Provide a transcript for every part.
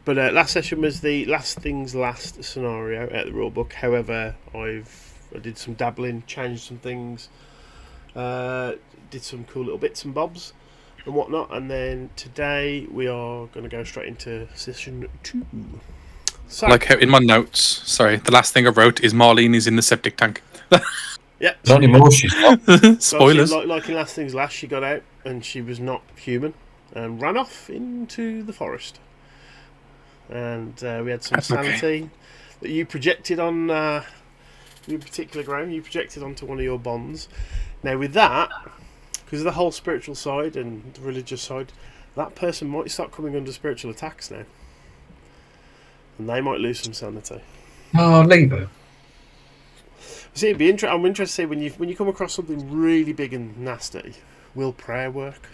But last session was the last things last scenario at the rulebook. However, I did some dabbling, changed some things, did some cool little bits and bobs and whatnot, and then today we are going to go straight into session 2. So, like how in my notes, sorry, the last thing I wrote is Marlene is in the septic tank. yeah, Not anymore, she's not. Spoilers. Like in last things last, she got out and she was not human and ran off into the forest. And we had some sanity that you projected on, in particular, Graham. You projected onto one of your bonds. Now, with that, because of the whole spiritual side and the religious side, that person might start coming under spiritual attacks now. And they might lose some sanity. Oh, leave her. See, it'd be I'm interested to see when you come across something really big and nasty, will prayer work?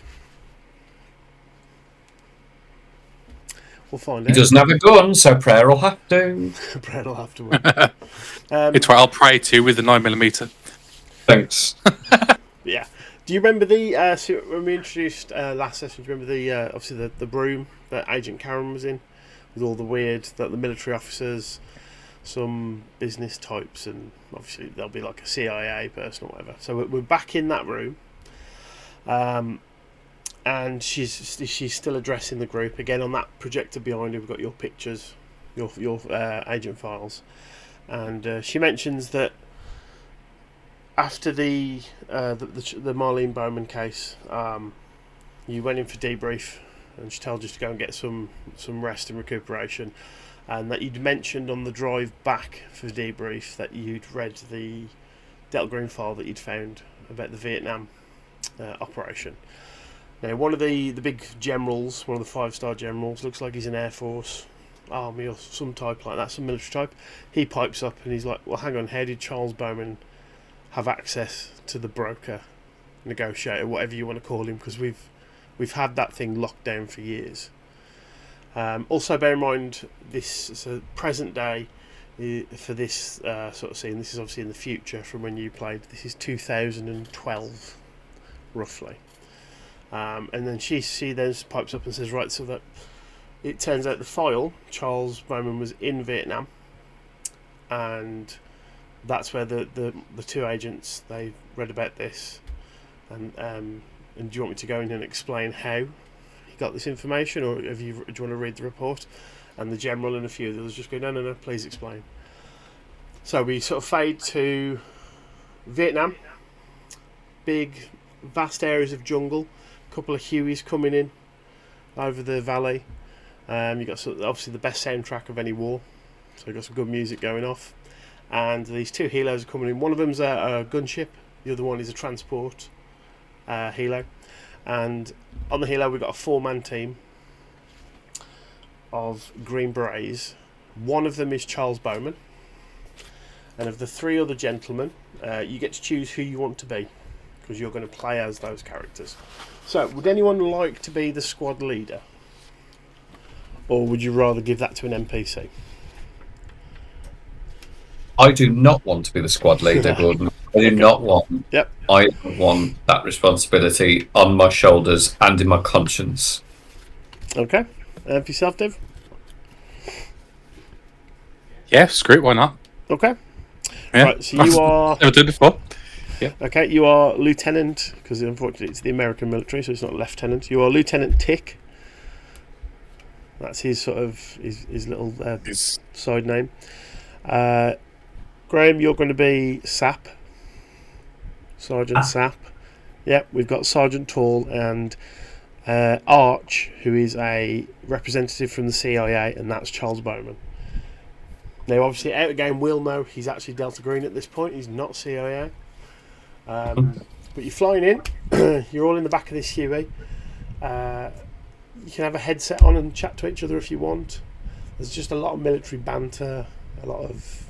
We'll find out. He doesn't have a gun, so prayer will have to. Prayer will have to work. It's what I'll pray to with the 9mm. Thanks. Yeah. Do you remember the so when we introduced last session? Do you remember the obviously the room that Agent Karen was in, with all the weird the military officers, some business types, and obviously there'll be like a CIA person or whatever. So we're back in that room, and she's still addressing the group again on that projector behind her. We've got your pictures, your agent files, and she mentions that after the Marlene Bowman case, you went in for debrief, and she told you to go and get some rest and recuperation, and that you'd mentioned on the drive back for debrief that you'd read the Delta Green file that you'd found about the Vietnam operation. Now, one of the big generals, one of the 5-star generals, looks like he's in Air Force, Army, or some type like that, some military type. He pipes up and he's like, well, hang on, how did Charles Bowman have access to the broker, negotiator, whatever you want to call him, because we've had that thing locked down for years. Also, bear in mind this present day for this sort of scene. This is obviously in the future from when you played. This is 2012, roughly. And then she then pipes up and says, right, so that it turns out the file, Charles Bowman was in Vietnam, and that's where the two agents, they read about this, and do you want me to go in and explain how he got this information, or do you want to read the report? And the general and a few of the others just go, no, please explain. So we sort of fade to Vietnam, big vast areas of jungle, a couple of Hueys coming in over the valley. You've got obviously the best soundtrack of any war, so you've got some good music going off. And these two helos are coming in. One of them's a gunship, the other one is a transport helo. And on the helo we've got a 4-man team of Green Berets. One of them is Charles Bowman. And of the 3 other gentlemen, you get to choose who you want to be, because you're going to play as those characters. So, would anyone like to be the squad leader? Or would you rather give that to an NPC? I do not want to be the squad leader, Gordon. I do not want. Yep. I want that responsibility on my shoulders and in my conscience. Okay. For yourself, Dave? Yeah, screw it, why not? Okay. Yeah. Right, so you are... Never did before. Yeah. Okay, you are Lieutenant, because unfortunately it's the American military, so it's not Lieutenant. You are Lieutenant Tick. That's his sort of his little side name. Graham, you're going to be Sap. Sergeant Sap. Yep, we've got Sergeant Tall and Arch, who is a representative from the CIA, and that's Charles Bowman. Now, obviously, out of game, we'll know he's actually Delta Green at this point. He's not CIA. But you're flying in. You're all in the back of this Huey. You can have a headset on and chat to each other if you want. There's just a lot of military banter, a lot of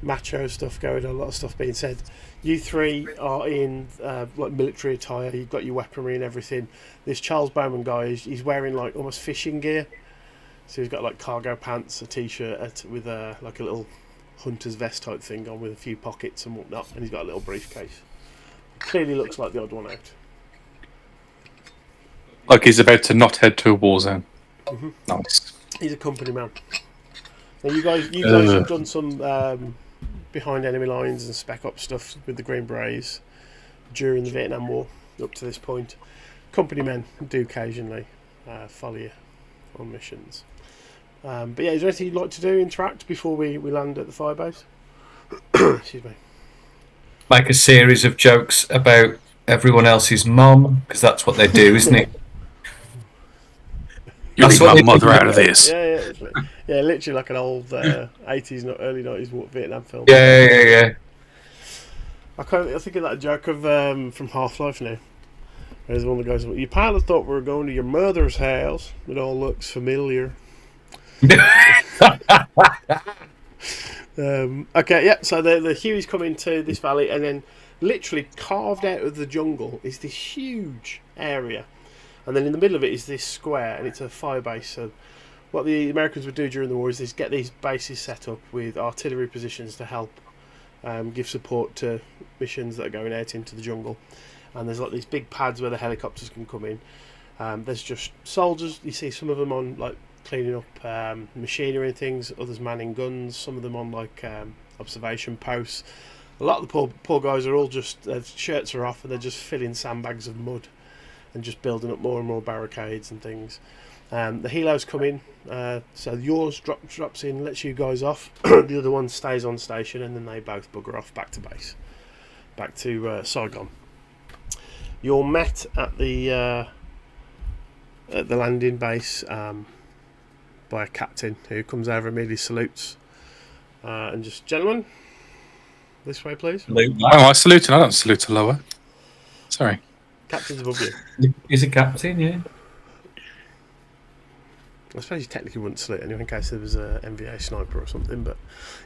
macho stuff going on, a lot of stuff being said. You 3 are in like military attire. You've got your weaponry and everything. This Charles Bowman guy, he's wearing like almost fishing gear. So he's got like cargo pants, a t-shirt with like a little hunter's vest type thing on with a few pockets and whatnot, and he's got a little briefcase. Clearly looks like the odd one out. Like he's about to not head to a war zone. Mm-hmm. Nice. He's a company man. Now you guys have done some behind enemy lines and spec op stuff with the Green Berets during the Vietnam War up to this point. Company men do occasionally follow you on missions. But yeah, is there anything you'd like to do, interact before we land at the firebase? Excuse me. Make a series of jokes about everyone else's mum, because that's what they do, isn't it? You leave my mother out of this. Yeah, literally like an old 80s, not early 90s Vietnam film. Yeah. I think of that joke of from Half-Life now. There's one of the guys, your pilot thought we were going to your mother's house. It all looks familiar. Okay, yeah, so the Hueys come into this valley, and then literally carved out of the jungle is this huge area. And then in the middle of it is this square, and it's a fire base. So what the Americans would do during the war is get these bases set up with artillery positions to help give support to missions that are going out into the jungle. And there's like these big pads where the helicopters can come in. There's just soldiers. You see some of them on like cleaning up machinery and things. Others manning guns. Some of them on like observation posts. A lot of the poor guys are all just their shirts are off and they're just filling sandbags of mud and just building up more and more barricades and things. The helos come in. So yours drops in, lets you guys off. The other one stays on station, and then they both bugger off back to base, back to Saigon. You're met at the landing base by a captain who comes over, immediately salutes, and just, gentlemen, this way, please. Oh, I salute, and I don't salute to lower. Sorry. Captain's above you. He's a captain, yeah. I suppose you technically wouldn't salute anyway in case there was a MVA sniper or something, but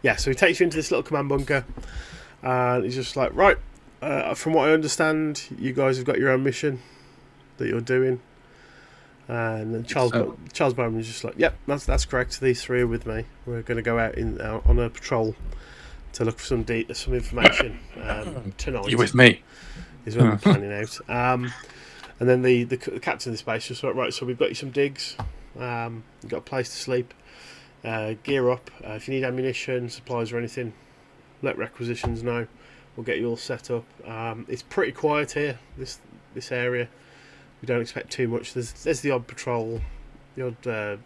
yeah, so he takes you into this little command bunker, and he's just like, right, from what I understand, you guys have got your own mission that you're doing. And then Charles Bowman's just like, yep, that's correct. These three are with me. We're going to go out on a patrol to look for some information tonight. You with me? Is what we're planning out. And then the captain of this base just like, right, so we've got you some digs. You've got a place to sleep. Gear up. If you need ammunition, supplies or anything, let requisitions know. We'll get you all set up. It's pretty quiet here, this area. We don't expect too much. There's the odd patrol, the odd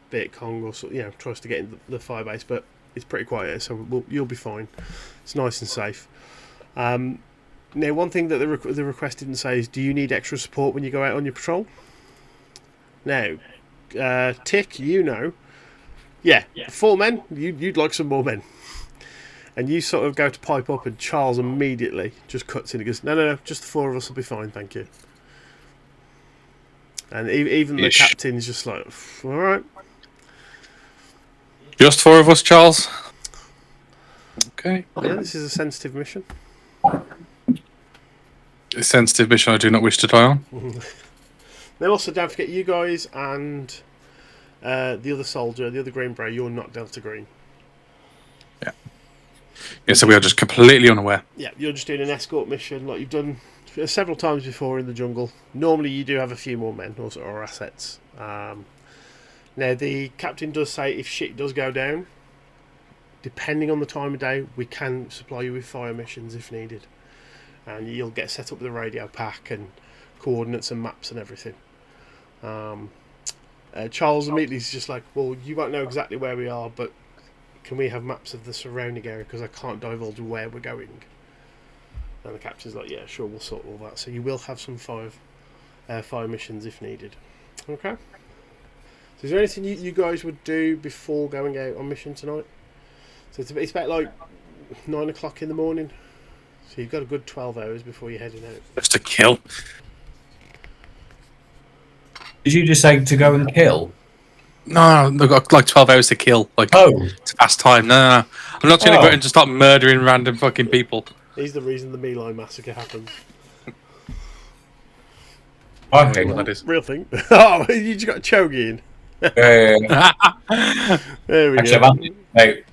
Viet Cong or tries to get in the firebase, but it's pretty quiet here, so you'll be fine. It's nice and safe. Now, one thing that the request didn't say is, do you need extra support when you go out on your patrol? Now, Tick, yeah, 4 men. You'd like some more men. And you sort of go to pipe up, and Charles immediately just cuts in and goes, no, just the 4 of us will be fine, thank you. And even the captain's just like, all right. Just 4 of us, Charles? Okay. Yeah, this is a sensitive mission. A sensitive mission I do not wish to die on. Now also, don't forget, you guys and the other soldier, the other Green Beret, you're not Delta Green. Yeah, so we are just completely unaware. Yeah, you're just doing an escort mission like you've done several times before in the jungle. Normally you do have a few more men or assets. Now the captain does say if shit does go down, depending on the time of day, we can supply you with fire missions if needed. And you'll get set up with a radio pack and coordinates and maps and everything. Charles immediately is just like, well, you won't know exactly where we are, but can we have maps of the surrounding area, because I can't divulge where we're going. And the captain's like, yeah, sure, we'll sort all that. So you will have some fire missions if needed. Okay. So is there anything you guys would do before going out on mission tonight? So it's about like 9 o'clock in the morning. So you've got a good 12 hours before you're heading out. Just to kill. Did you just say to go and kill? No, they've got like 12 hours to kill. Like, it's past time. No. I'm not going to go out and just start murdering random fucking people. He's the reason the My Lai massacre happened. I think that is real thing. Oh, you just got a chogi in. There we Actually, go. I've had about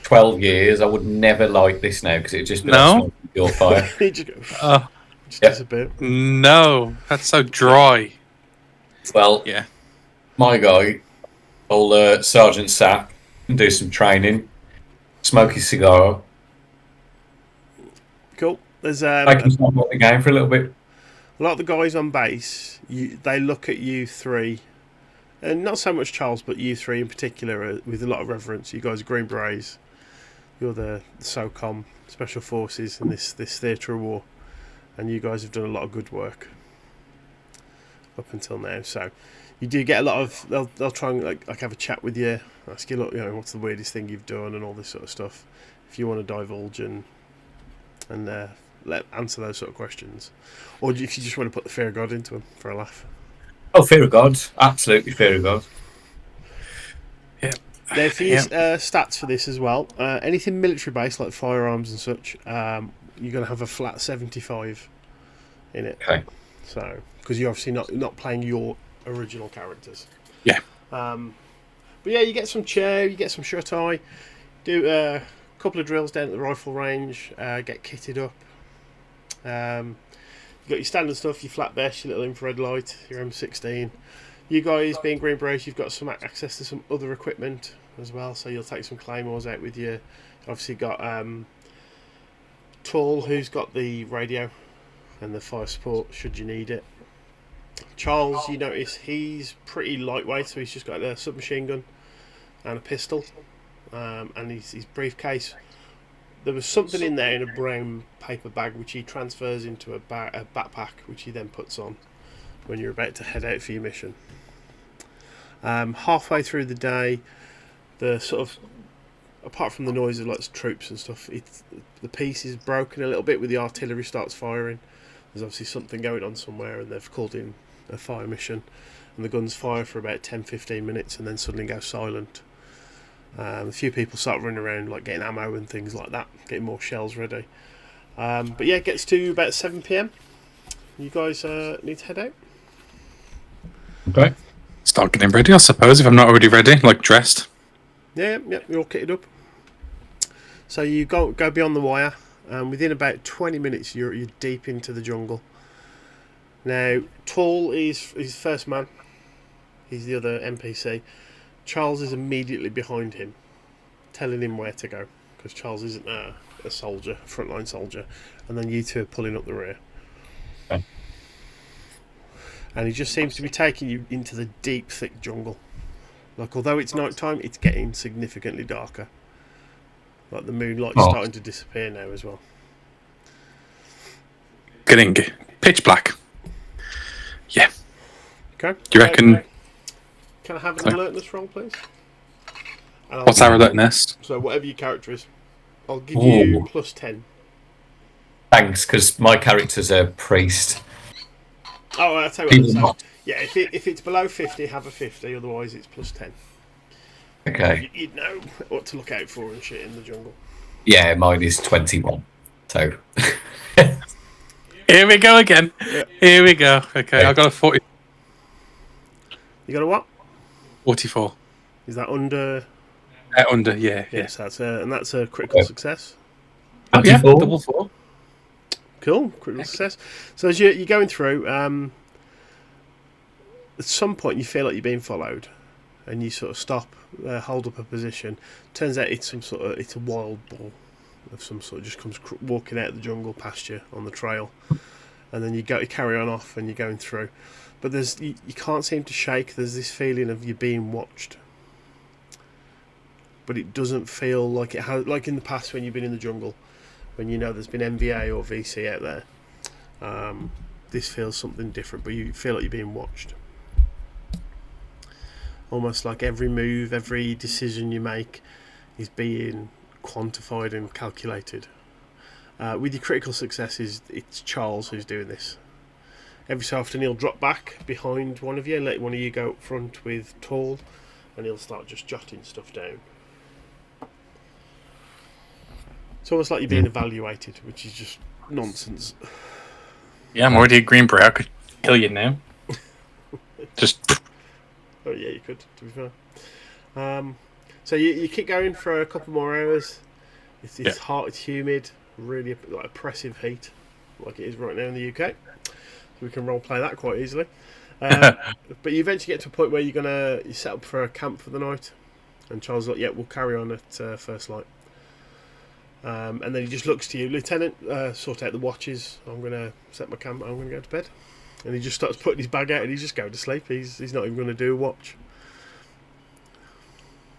12 years. I would never like this now because it would just be like your fire. He just go, just disappear. No, that's so dry. Well, yeah. My guy Old Sergeant Sack and do some training. Smoke his cigar. Cool. There's Make him stop the game for a little bit. a lot of the guys on base. They look at you three, and not so much Charles, but you three in particular, with a lot of reverence. You guys are Green Berets. You're the SOCOM Special Forces in this theatre of war, and you guys have done a lot of good work up until now. So you do get a lot of. They'll try and like have a chat with you, ask you, look, what's the weirdest thing you've done, and all this sort of stuff. If you want to divulge and answer those sort of questions, or if you just want to put the fear of God into them for a laugh. Oh, fear of God, absolutely fear of God. Yeah. Now, for your stats for this as well, anything military based like firearms and such, you're going to have a flat 75 in it. Okay. So, because you're obviously not playing your original characters. Yeah. But yeah, you get some chair, you get some shut eye, do a couple of drills down at the rifle range, get kitted up. You got your standard stuff, your flat vest, your little infrared light, your M16. You guys, being Green Berets, you've got some access to some other equipment as well, so you'll take some claymores out with you. Obviously got Tall, who's got the radio and the fire support should you need it. Charles, you notice he's pretty lightweight, so he's just got a submachine gun and a pistol, and his briefcase. There was something in there in a brown paper bag which he transfers into a backpack, which he then puts on when you're about to head out for your mission. Halfway through the day, the sort of, apart from the noise of lots of troops and stuff, the peace is broken a little bit with the artillery starts firing. There's obviously something going on somewhere, and they've called in a fire mission, and the guns fire for about 10-15 minutes and then suddenly go silent. A few people start running around like getting ammo and things like that, getting more shells ready. But yeah, it gets to about 7 PM. You guys need to head out. Okay. Start getting ready, I suppose, if I'm not already ready, like dressed. Yeah, you're all kitted up. So you go beyond the wire. Within about 20 minutes, you're deep into the jungle. Now, Tall is first man. He's the other NPC. Charles is immediately behind him, telling him where to go, because Charles isn't a soldier, a frontline soldier, and then you two are pulling up the rear. Okay. And he just seems to be taking you into the deep, thick jungle. Like, although it's night time, it's getting significantly darker. Like, the moonlight's starting to disappear now as well. Getting pitch black. Yeah. Okay. Do you reckon... Can I have an alertness roll, please? What's our alertness? So whatever your character is, I'll give you plus 10. Thanks, because my character's a priest. Oh, I'll tell you what. So, yeah, if it's below 50, have a 50. Otherwise, it's plus 10. Okay. You'd know what to look out for and shit in the jungle. Yeah, mine is 21. So. Here we go again. Yeah. Here we go. Okay, I got a 40. You got a what? 44. Is that under? Under, yeah. Yes, that's a critical success. Oh, yeah, double 4. Cool, critical success. So as you're going through, at some point you feel like you're being followed, and you sort of stop, hold up a position. Turns out it's a wild boar of some sort. Just comes walking out of the jungle past you on the trail, and then you carry on off, and you're going through. But you can't seem to shake. There's this feeling of you being watched, but it doesn't feel like it has, like in the past when you've been in the jungle, when you know there's been MVA or VC out there. This feels something different, but you feel like you're being watched. Almost like every move, every decision you make is being quantified and calculated. With your critical successes, it's Charles who's doing this. Every so often he'll drop back behind one of you and let one of you go up front with Tall, and he'll start just jotting stuff down. It's almost like you're being evaluated, which is just nonsense. Yeah, I'm already a Green Beret. I could kill you now. Just... Oh yeah, you could, to be fair. So you keep going for a couple more hours. It's hot, it's humid, really oppressive heat, like it is right now in the UK. So we can role play that quite easily. But you eventually get to a point where you set up for a camp for the night, and Charles is like, "Yeah, we'll carry on at first light." And then he just looks to you, Lieutenant. Sort out the watches. I'm gonna set my camp. I'm gonna go to bed. And he just starts putting his bag out, and he's just going to sleep. He's not even going to do a watch.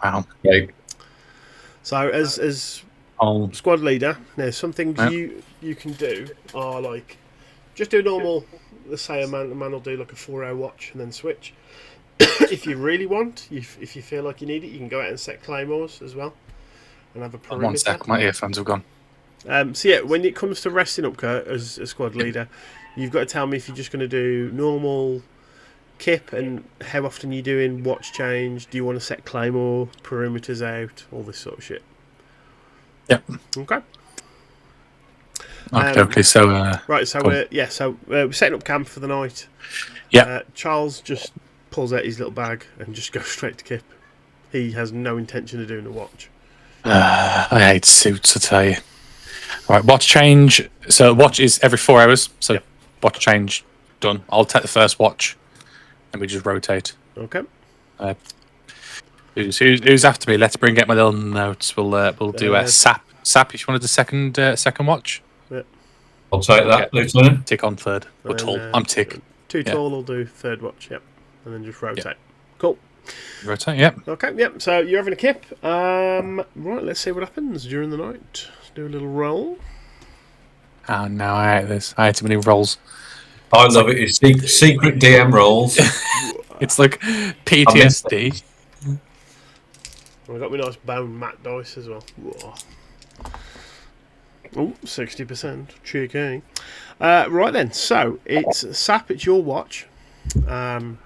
Wow. Right. So as squad leader, now some things you can do are like just do normal. Let's say a man will do like a 4-hour watch and then switch. If you really want, if you feel like you need it, you can go out and set claymores as well, and have a perimeter. 1 sec, my earphones have gone. So yeah, when it comes to resting up, Kurt, as a squad leader, you've got to tell me if you're just going to do normal kip and how often you're doing watch change. Do you want to set claymore, perimeters out, all this sort of shit? Yep. Okay. Okay. So right. So we're setting up camp for the night. Yeah. Charles just pulls out his little bag and just goes straight to kip. He has no intention of doing a watch. I hate suits, I tell you. Right, watch change. So watch is every 4 hours. So watch change done. I'll take the first watch, and we just rotate. Okay. Who's after me? Let's bring out my little notes. We'll do a sap. Sap, if you wanted the second watch. Yeah. I'll take that, Lieutenant. Tick on third. Or tall. I'm tick. Too tall will do third watch. Yep. And then just rotate. Cool. Rotate. Yep. Okay. Yep. So you're having a kip. Right. Let's see what happens during the night. Do a little roll. Oh no, I hate this. I hate too many rolls. I love it. It's secret DM rolls. It's like PTSD. I got my nice bone matte dice as well. Whoa. Oh, 60%. Cheeky. Right then, so it's Sap, it's your watch. So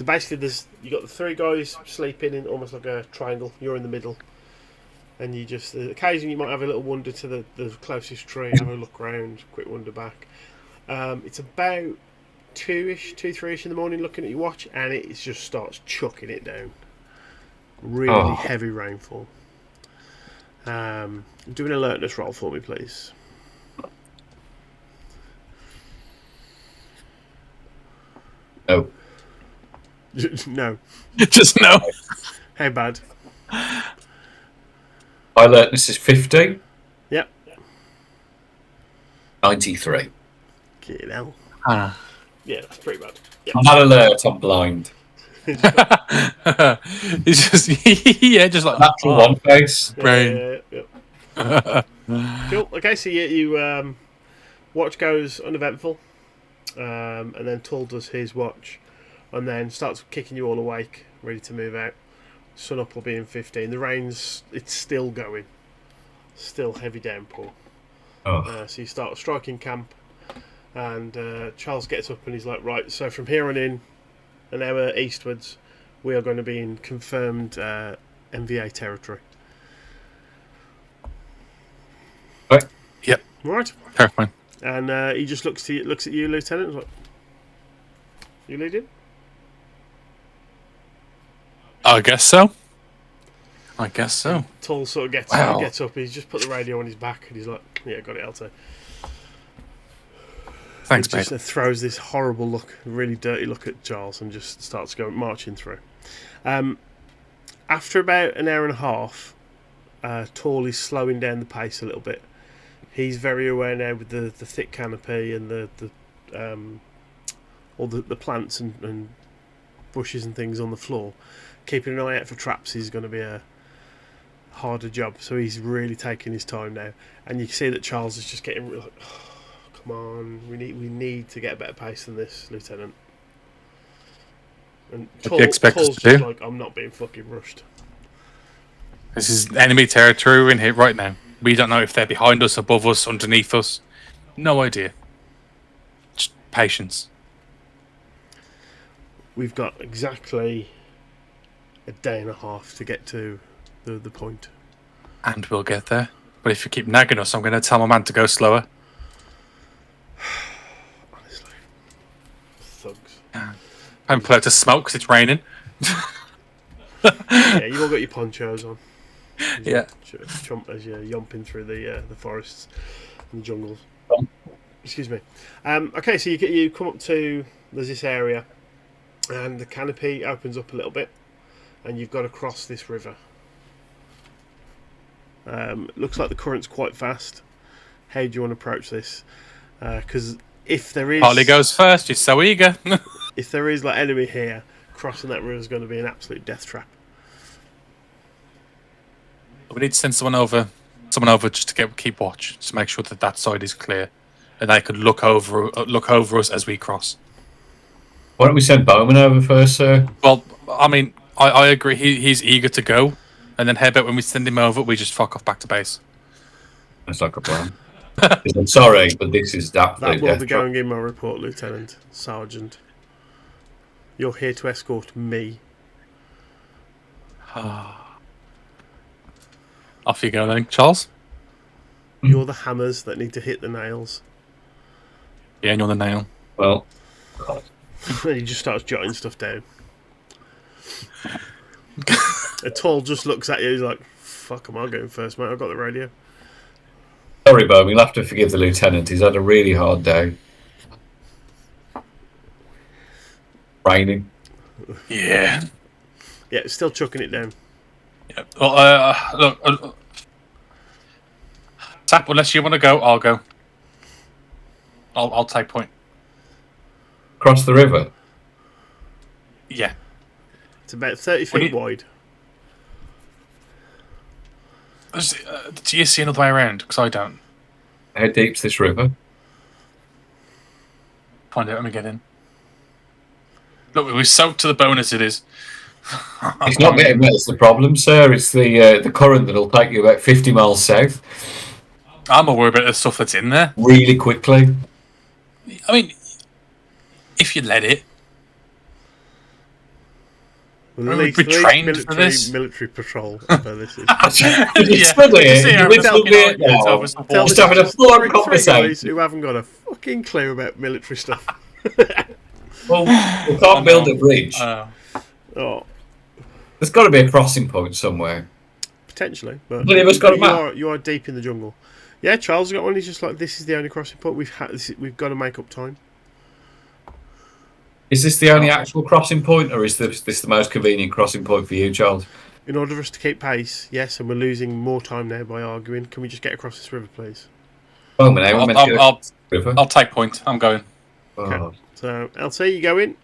basically, you got the 3 guys sleeping in almost like a triangle. You're in the middle. And you just, occasionally you might have a little wander to the closest tree, have a look around, quick wander back. It's about 2-ish, 3-ish in the morning looking at your watch, and it just starts chucking it down. Really heavy rainfall. Do an alertness roll for me, please. No. No. Just no. How bad? Alertness is 50. Yep. 93. Get out. Yeah, that's pretty bad. Yep. I'm not alert, I'm blind. It's just just like natural one face. brain. Cool. Okay, so you watch goes uneventful, and then Tull does his watch, and then starts kicking you all awake, ready to move out. Sun up will be in 15. The rain's it's still going, still heavy downpour. So you start striking camp, and Charles gets up and he's like, right, so from here on in, an hour eastwards, we are going to be in confirmed MVA territory. Right. Yep. Right. Perfect. And he just looks at you, Lieutenant. Like, you leading? I guess so. Tull sort of gets up. He's just put the radio on his back, and he's like, "Yeah, got it, Alto." Thanks, mate. mate. Just throws this horrible look, really dirty look at Charles, and just starts going marching through. After about an hour and a half, Tull is slowing down the pace a little bit. He's very aware now with the thick canopy and all the plants and bushes and things on the floor. Keeping an eye out for traps is going to be a harder job, so he's really taking his time now. And you can see that Charles is just getting like, oh, come on, we need to get a better pace than this, Lieutenant. And Tull's just like, I'm not being fucking rushed. This is enemy territory. We're in here right now. We don't know if they're behind us, above us, underneath us. No idea. Just patience. We've got exactly a day and a half to get to the point. And we'll get there. But if you keep nagging us, I'm going to tell my man to go slower. Honestly. Thugs. I haven't put out to smoke because it's raining. Yeah, you've all got your ponchos on. Yeah. As you're yomping through the forests and the jungles. Excuse me. Okay, so you come up to, there's this area. And the canopy opens up a little bit, and you've got to cross this river. Looks like the current's quite fast. How do you want to approach this? Because if there is... Harley goes first, he's so eager. if there is like enemy here, crossing that river is going to be an absolute death trap. We need to send someone over just to keep watch, just to make sure that side is clear, and they could look over us as we cross. Why don't we send Bowman over first, sir? Well, I mean, I agree. He's eager to go, and then how about when we send him over, we just fuck off back to base? That's like a plan. I'm sorry, but this is That will be going in my report, Lieutenant Sergeant. You're here to escort me. Off you go then, Charles. You're the hammers that need to hit the nails. Yeah, and you're the nail. Well, And he just starts jotting stuff down. A tall just looks at you, he's like, fuck, am I going first, mate? I've got the radio. sorry, Bowman, you'll have to forgive the lieutenant. He's had a really hard day. Raining. Yeah. Yeah, still chucking it down. Yeah. Well, look, Tap, unless you want to go, I'll go. I'll take point. Across the river? Yeah. It's about 30 feet wide. Do you see another way around? Because I don't. How deep's this river? Find out when we get in. Look, we're soaked to the bone as it is. It's not getting wet, it's the problem, sir. It's the current that'll take you about 50 miles south. I'm more worried about the stuff that's in there. Really quickly. I mean, if you let it. We've trained for this. Military patrol. For this is. Just having a full-on conversation. Who haven't got a fucking clue about military stuff. Well, we can't build a bridge. Oh, There's got to be a crossing point somewhere. potentially, but None of us got a map. you are deep in the jungle. Yeah, Charles has got one. He's just like, this is the only crossing point we've got to make up time. Is this the only actual crossing point, or is this the most convenient crossing point for you, Charles? In order for us to keep pace, yes, and we're losing more time now by arguing. Can we just get across this river, please? Oh, man, I'll take point. I'm going. Okay. So, LC, you go in.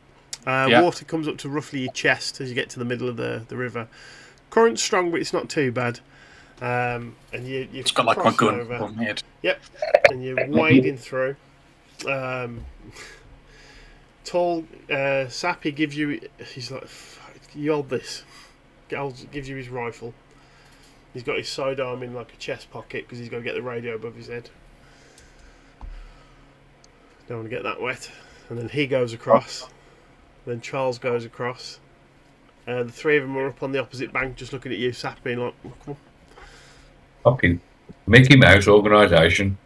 Water comes up to roughly your chest as you get to the middle of the river. Current's strong, but it's not too bad. And you've It's got like my gun on my head. Yep. And you're wading through. Tall Sappy gives you. He's like, you hold this. Gives you his rifle. He's got his sidearm in like a chest pocket because he's got to get the radio above his head. Don't want to get that wet. And then he goes across. Then Charles goes across. The three of them are up on the opposite bank, just looking at you, Sappy, being like, oh, come on. Fucking Mickey Mouse organisation.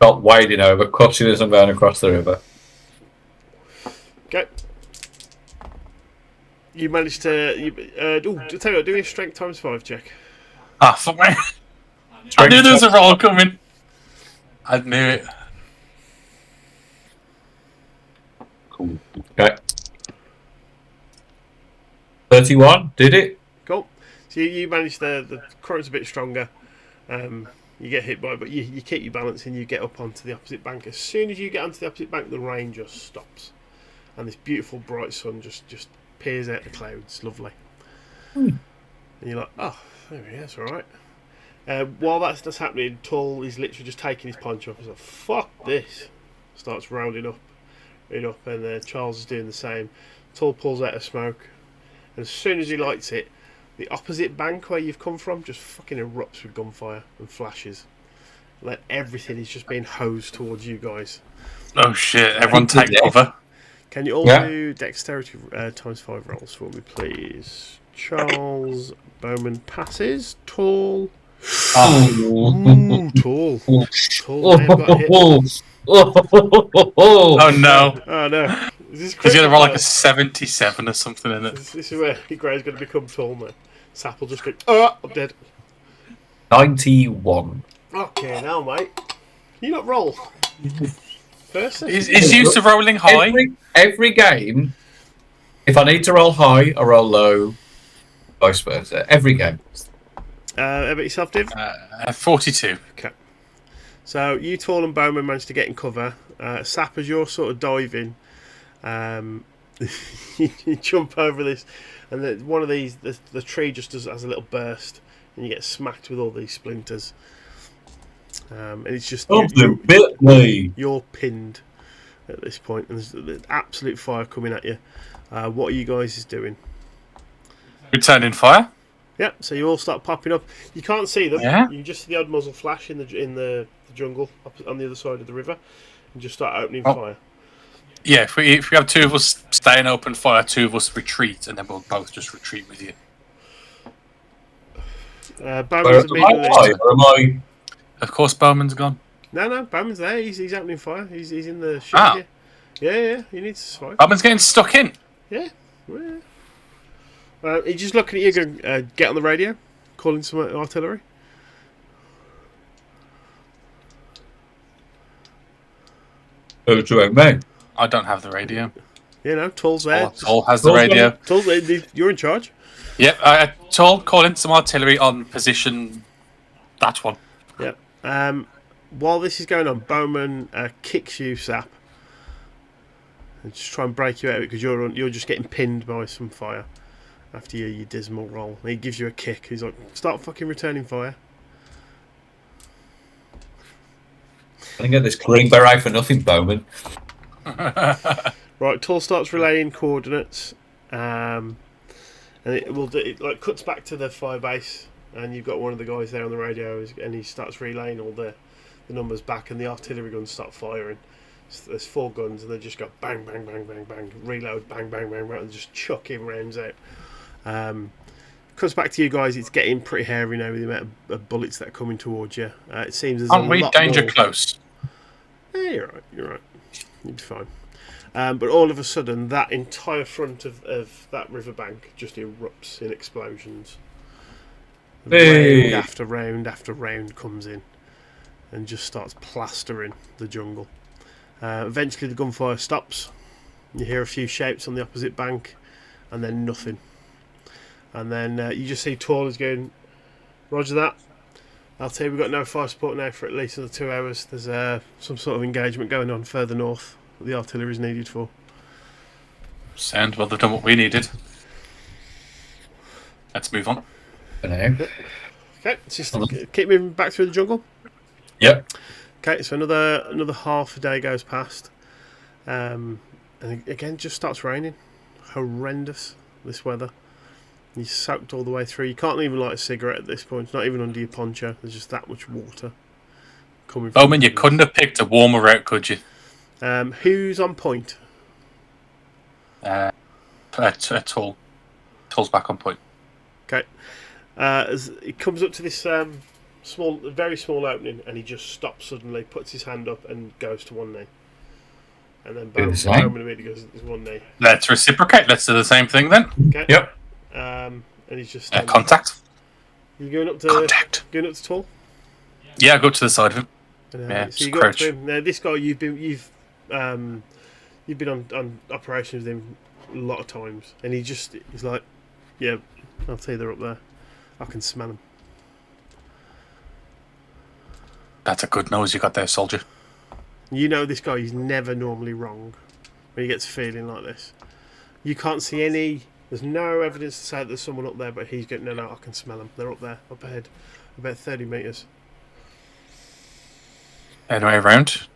Not wading over, cutting us and going across the river. Okay. You managed to. Tell you what, do a strength ×5 check. Ah, fuck me. I knew there was a roll coming. I knew it. Cool. Okay. 31, did it? Cool. So you managed the current's a bit stronger. You get hit by it, but you keep your balance and you get up onto the opposite bank. As soon as you get onto the opposite bank, the rain just stops. And this beautiful bright sun just peers out the clouds. Lovely. And you're like, oh, there we go, that's alright. While that's happening, Tull is literally just taking his punch off. He's like, fuck this. Starts rounding up, and Charles is doing the same. Tull pulls out a smoke, and as soon as he lights it, the opposite bank where you've come from just fucking erupts with gunfire and flashes. Like everything is just being hosed towards you guys. Oh shit, everyone take cover. Can you all do dexterity ×5 rolls for me, please? Charles Bowman passes. Tall. Ooh, tall. Tall. Oh no. Oh no. He's going to roll like a 77 or something in it. This is where Gray's going to become tall now. Sap will just go, oh, I'm dead. 91. Okay, now, mate. You not roll. First He's used to rolling high. Every game, If I need to roll high, I roll low. Vice versa. Every game. How about yourself, Div? 42. Okay. So you, Tall, and Bowman managed to get in cover. Sap, as you're sort of diving, you jump over this, and one of these, the tree just has a little burst, and you get smacked with all these splinters. And it's just Something bit me. you're pinned at this point, and there's absolute fire coming at you. What are you guys doing? Returning fire. Yeah, so you all start popping up. You can't see them. Yeah. You just see the odd muzzle flash in the jungle on the other side of the river, and just start opening fire. Yeah, if we have two of us stay in open fire, two of us retreat, and then we'll both just retreat with you. Bowman's immediately. Or am I? Of course, Bowman's gone. No, Bowman's there. He's opening fire. He's in the shed. Yeah. He needs to survive. Bowman's getting stuck in. Yeah. He's just looking at you, going, get on the radio, calling some artillery. Who's doing me? I don't have the radio. You know, Tall's there. Tall has the radio. Tall's there. You're in charge. Yep, Tall, call in some artillery on position. That one. Yep. While this is going on, Bowman kicks you, Sap, and just try and break you out of it because you're just getting pinned by some fire after your dismal roll. And he gives you a kick. He's like, start fucking returning fire. I didn't get this green beret for nothing, Bowman. Right, Tall starts relaying coordinates, and it like cuts back to the fire base, and you've got one of the guys there on the radio, and he starts relaying all the numbers back, and the artillery guns start firing. So there's 4 guns, and they just go bang, bang, bang, bang, bang, reload, bang, bang, bang, bang, and just chucking rounds out. Cuts back to you guys. It's getting pretty hairy now with the amount of bullets that are coming towards you. It seems there's Aren't a we lot danger more. close? Yeah, you're right. You'll be fine. But all of a sudden, that entire front of that riverbank just erupts in explosions. Hey. Round after round after round comes in and just starts plastering the jungle. Eventually, the gunfire stops. You hear a few shouts on the opposite bank, and then nothing. And then you just see Tall is going, roger that. I'll tell you, we've got no fire support now for at least another 2 hours. There's some sort of engagement going on further north that the artillery is needed for. Sound, well, they've done what we needed. Let's move on. Okay, just keep moving back through the jungle. Yep. Okay, so another half a day goes past. And again, just starts raining. Horrendous, this weather. You're soaked all the way through. You can't even light a cigarette at this point. It's not even under your poncho. There's just that much water coming from Bowman, you couldn't have picked a warmer route, could you? Who's on point? Tall. Tall's back on point. Okay. As he comes up to this very small opening, and he just stops suddenly, puts his hand up, and goes to one knee. And then Bowman immediately goes to one knee. Let's reciprocate. Let's do the same thing then. Okay. Yep. And he's just Contact. You going up to Contact. Going up to Tall? Yeah, go to the side of him. So just you go up crouch. to him. Now, this guy you've been on operations with him a lot of times, and he's like, yeah, I'll tell you they're up there. I can smell them. That's a good nose you got there, soldier. You know this guy, he's never normally wrong when he gets a feeling like this. You can't see any. There's no evidence to say that there's someone up there, but he's going, no, I can smell them. They're up there, up ahead, about 30 metres. Anyway, around.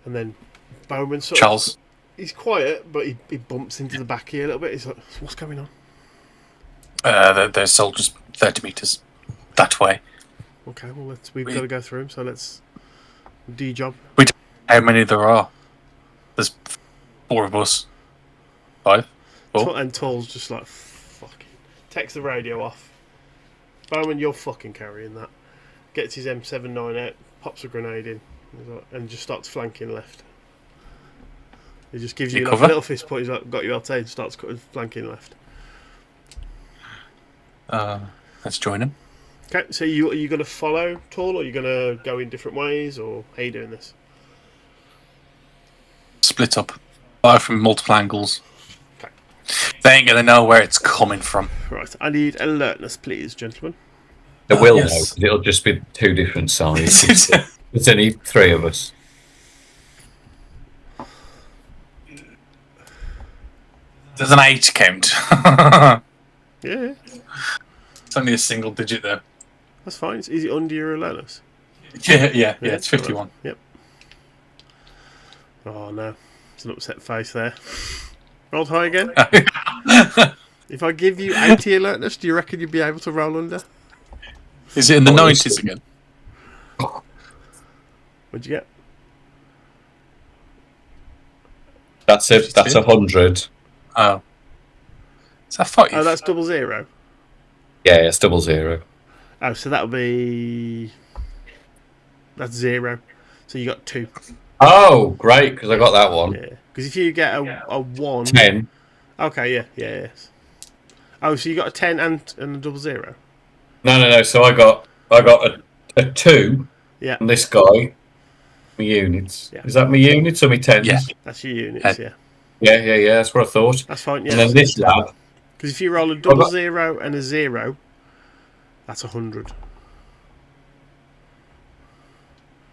And then Bowman sort Charles. He's quiet, but he bumps into the back here a little bit. He's like, what's going on? There's soldiers 30 metres that way. Okay, well, we've got to go through him, so let's do your job. We don't know how many there are. There's 4 of us. 5? 4? And Tall's just like, fucking. Takes the radio off. Bowman, you're fucking carrying that. Gets his M79 out, pops a grenade in, and just starts flanking left. He just gives you like a little fist point. He's like, got you LT, and starts flanking left. Let's join him. Okay, so are you going to follow Tall, or are you going to go in different ways, or how are you doing this? Split up. Fire from multiple angles. Okay. they ain't gonna know where it's coming from. Right, I need alertness, please, gentlemen. They will know, Yes. 'cause it'll just be 2 different sizes. There's only 3 of us. There's an 8 count. Yeah, It's only a single digit though. that's fine. Is it under your alertness? Yeah, it's 51. Yep. Oh no, it's an upset face there. Rolled high again. If I give you 80 alertness, do you reckon you'd be able to roll under? Is it in the 90s again? What'd you get? That's 100. Oh. Is that 5? Oh, that's 00. Yeah, it's 00. Oh, so that'll be... That's 0. So you got 2. Oh, great, because I got that one. Yeah. Because if you get a 1... 10. Okay, yeah, yes. Oh, so you got a 10 and a 00? No. So I got a 2 Yeah. on this guy. My units. Yeah. Is that my units or my 10s? Yeah. That's your units, yeah. Yeah. That's what I thought. That's fine, yeah. And then this lab. Because if you roll a 00 and a 0, that's 100.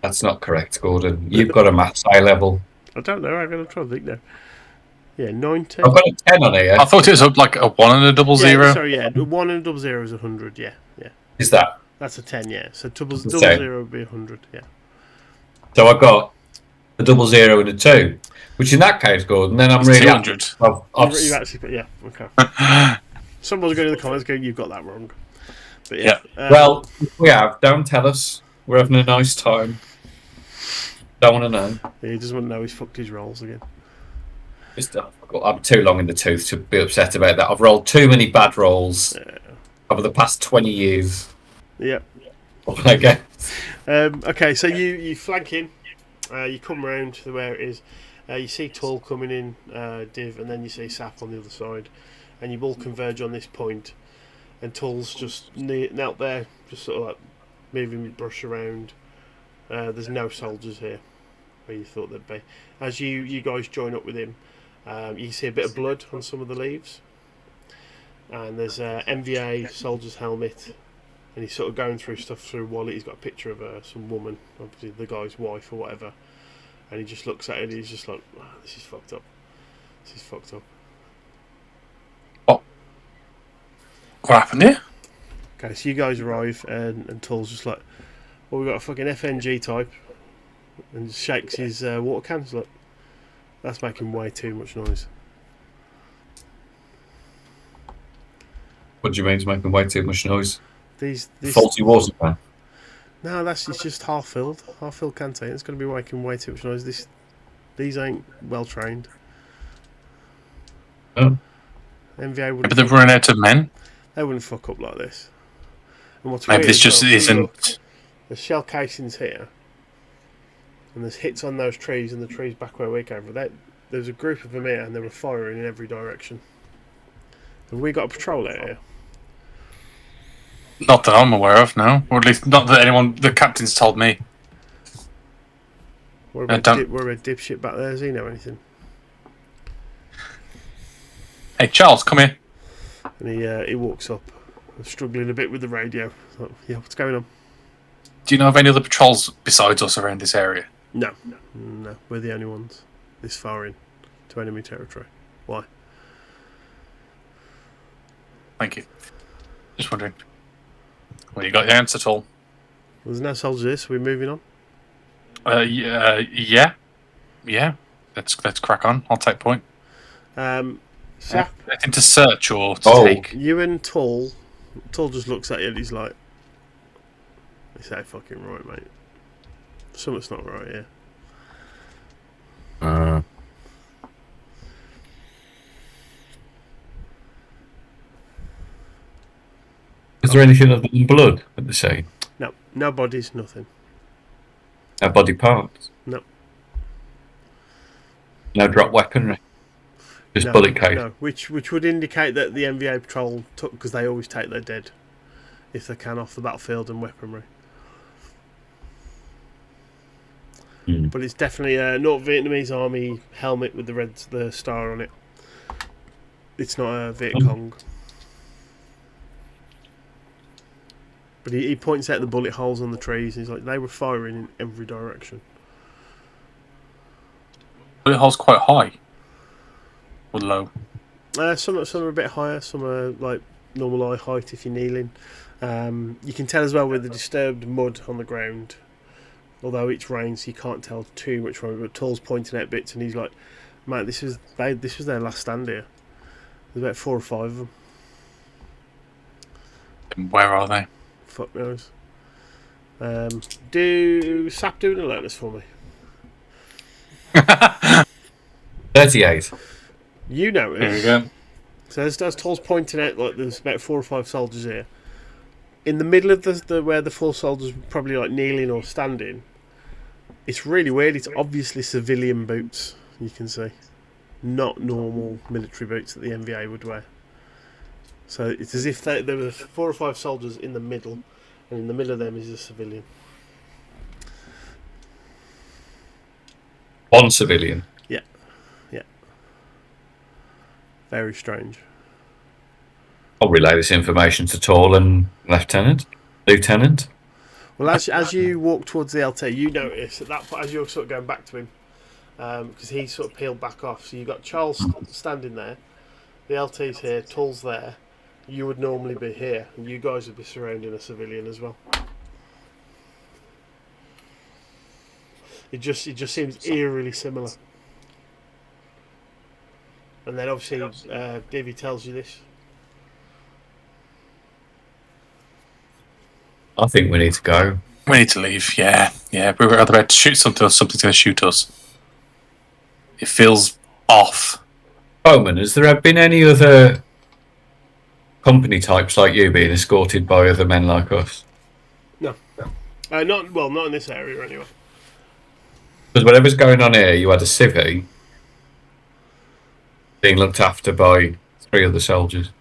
That's not correct, Gordon. You've got a maths high level. I don't know, I'm going to try to think now. Yeah, 90. I've got a 10 on here. I thought it was like a 1 and a 00. Yeah, sorry, yeah. 1 and a 00 is 100, yeah. Is that? That's a 10, yeah. So double It's a 10. 0 would be 100, yeah. So I got a 00 and a 2. Which in that case, Gordon, then I'm It's really 200. You've actually put, yeah, okay. Someone's going in the comments going, you've got that wrong. But yeah. Well, we have. Don't tell us. We're having a nice time. Don't want to know. Yeah, he doesn't want to know he's fucked his rolls again. I'm too long in the tooth to be upset about that. I've rolled too many bad rolls over the past 20 years. Yep. Okay. Okay, so you flank in. You come round to where it is. You see Tall coming in, Div, and then you see Sap on the other side. And you all converge on this point. And Tall's just knelt there, just sort of like moving the brush around. There's no soldiers here where you thought there'd be. As you guys join up with him, you see a bit of blood on some of the leaves. And there's a MVA soldier's helmet. And he's sort of going through stuff through a wallet. He's got a picture of some woman, obviously the guy's wife or whatever. And he just looks at it and he's just like, oh, this is fucked up. This is fucked up. What happened here? Okay, so you guys arrive and Tull's just like, well, we've got a fucking FNG type. And shakes his water can. He's like, that's making way too much noise. What do you mean it's making way too much noise? These Faulty water pan. No, it's just half filled canteen. It's going to be making way too much noise. These ain't well trained. Oh. MVA wouldn't. But they've run out of men. They wouldn't fuck up like this. And what's Maybe weird this just isn't. There's shell casings here, and there's hits on those trees and the trees back where we came from. There's a group of them here, and they were firing in every direction. Have we got a patrol out here? Not that I'm aware of, no. Or at least not that anyone. The captain's told me. What about dipshit back there? Does he know anything? Hey, Charles, come here. And he walks up, struggling a bit with the radio. Like, yeah, what's going on? Do you know of any other patrols besides us around this area? No, we're the only ones this far in to enemy territory. Why? Thank you. Just wondering. Well, you got the answer, Tall. Well, there's no soldiers here, so we're moving on. Yeah. Let's crack on. I'll take point. Sap, Anything to search or to take? you and Tall just looks at you and he's like, "This ain't fucking right, mate. Something's not right here." Is there anything other than blood at the scene? No bodies, nothing. No body parts? No. No drop weaponry? Just bullet case? No, which would indicate that the MVA patrol took, because they always take their dead, if they can, off the battlefield and weaponry. But it's definitely a North Vietnamese army helmet with the star on it. It's not a Viet Cong. But he points out the bullet holes on the trees. He's like, they were firing in every direction. Bullet hole's quite high. Or low. Some are a bit higher. Some are like normal eye height if you're kneeling. You can tell as well with the disturbed mud on the ground. Although it's rain, so you can't tell too much from it. But Tull's pointing out bits, and he's like, "Man, this was their last stand here. There's about 4 or 5 of them." And where are they? Fuck knows. Do Sap do an alertness for me? 38. You know it. Here we go. So as Tull's pointing out, like there's about 4 or 5 soldiers here. In the middle of the where the 4 soldiers were probably like kneeling or standing, it's really weird. It's obviously civilian boots. You can see, not normal military boots that the NVA would wear. So it's as if there were 4 or 5 soldiers in the middle, and in the middle of them is a civilian. One civilian. Yeah. Very strange. I'll relay this information to Tall and Lieutenant. Well, as you walk towards the LT, you notice at that point, as you're sort of going back to him, because he sort of peeled back off. So you've got Charles standing there, the LT's here, Tull's there. You would normally be here, and you guys would be surrounding a civilian as well. It just seems eerily similar. And then obviously, Davey tells you this. I think we need to go. We need to leave, yeah. We're either about to shoot something or something's going to shoot us. It feels off. Bowman, has there been any other company types like you being escorted by other men like us? No. Not in this area anyway. Because whatever's going on here, you had a civvy being looked after by 3 other soldiers.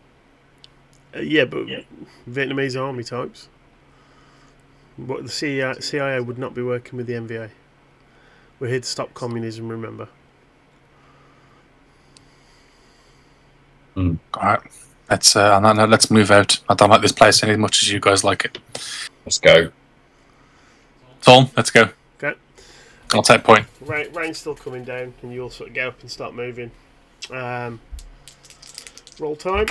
Vietnamese army types. But the CIA would not be working with the NVA. We're here to stop communism, remember. Alright. Let's move out. I don't like this place any as much as you guys like it. Let's go. Tom, let's go. Okay. I'll take point. Rain's still coming down, and you all sort of get up and start moving. Roll time.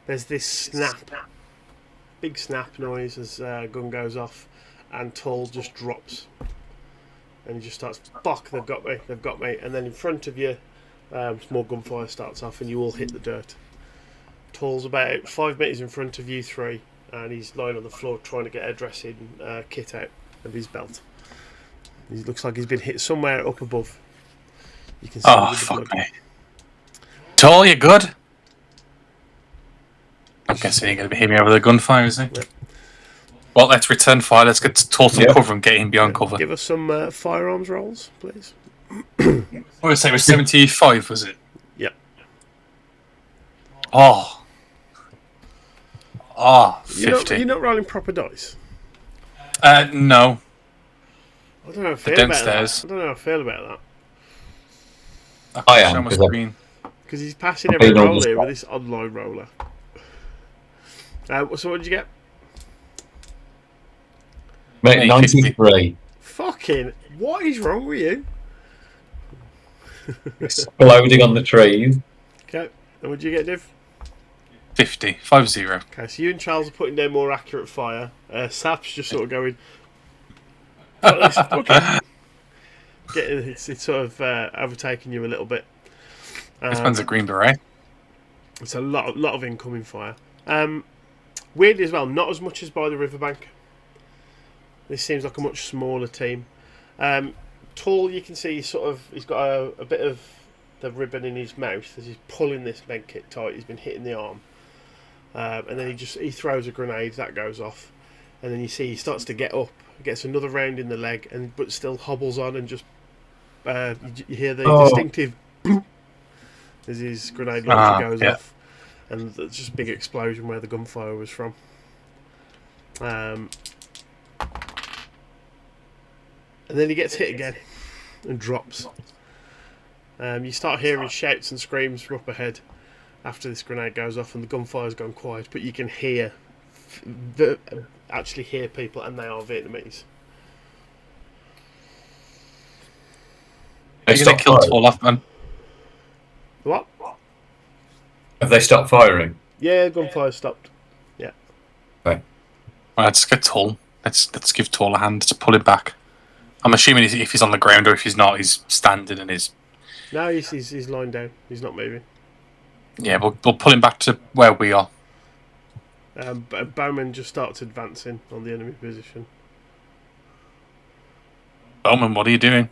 There's this snap. Big snap noise as gun goes off, and Tull just drops. And he just starts, fuck, they've got me. And then in front of you, more gunfire starts off, and you all hit the dirt. Tull's about 5 meters in front of you 3, and he's lying on the floor trying to get a dressing kit out of his belt. He looks like he's been hit somewhere up above. You can see fuck me. Tull, you good? I'm guessing you're going to be hitting me over the gunfire, isn't it? Yeah. Well, let's return fire. Let's get Tull some cover and get him beyond cover. Give us some firearms rolls, please. What did I say? It was 75, was it? Yep. Oh, 50. You're not rolling proper dice? No. I don't know how I feel downstairs. about that. I don't know how I feel about that. I am, Show my screen. Because he's passing every roll here with this online roller. So what did you get? Mate, 93. Fucking, what is wrong with you? Exploding on the trees. Okay, and what did you get, Div? 50. 50. Okay, so you and Charles are putting down more accurate fire. Sap's just sort of going... okay. It's sort of overtaking you a little bit. This one's a green beret. It's a lot of incoming fire. Weirdly as well, not as much as by the riverbank. This seems like a much smaller team. Tull, you can see he's got a bit of the ribbon in his mouth as he's pulling this med kit tight. He's been hitting the arm, and then he throws a grenade that goes off, and then you see he starts to get up, gets another round in the leg, but still hobbles on and just you hear the distinctive as his grenade launcher goes off, and there's just a big explosion where the gunfire was from. And then he gets hit again and drops. You start hearing shouts and screams from up ahead after this grenade goes off and the gunfire's gone quiet, but you can actually hear people, and they are Vietnamese. Are you going to kill Tall off, man? What? Have they stopped firing? Yeah, gunfire stopped. Yeah. Okay. Well, let's get Tall. Let's give Tall a hand to pull him back. I'm assuming if he's on the ground, or if he's not, he's standing and he's... No, he's lying down. He's not moving. Yeah, we'll pull him back to where we are. Bowman just starts advancing on the enemy position. Bowman, what are you doing?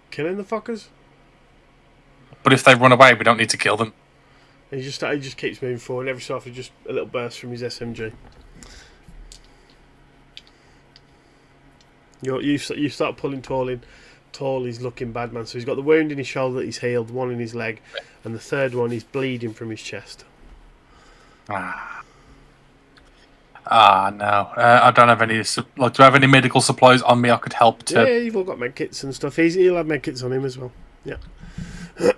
Killing the fuckers? But if they run away, we don't need to kill them. And he just keeps moving forward. Every so often, just a little burst from his SMG. You start pulling Tall in. Tall is looking bad, man. So he's got the wound in his shoulder that he's healed, one in his leg, and the third one is bleeding from his chest. No. I don't have any. Do I have any medical supplies on me I could help to? Yeah, you've all got medkits and stuff. He'll have medkits on him as well. Yeah.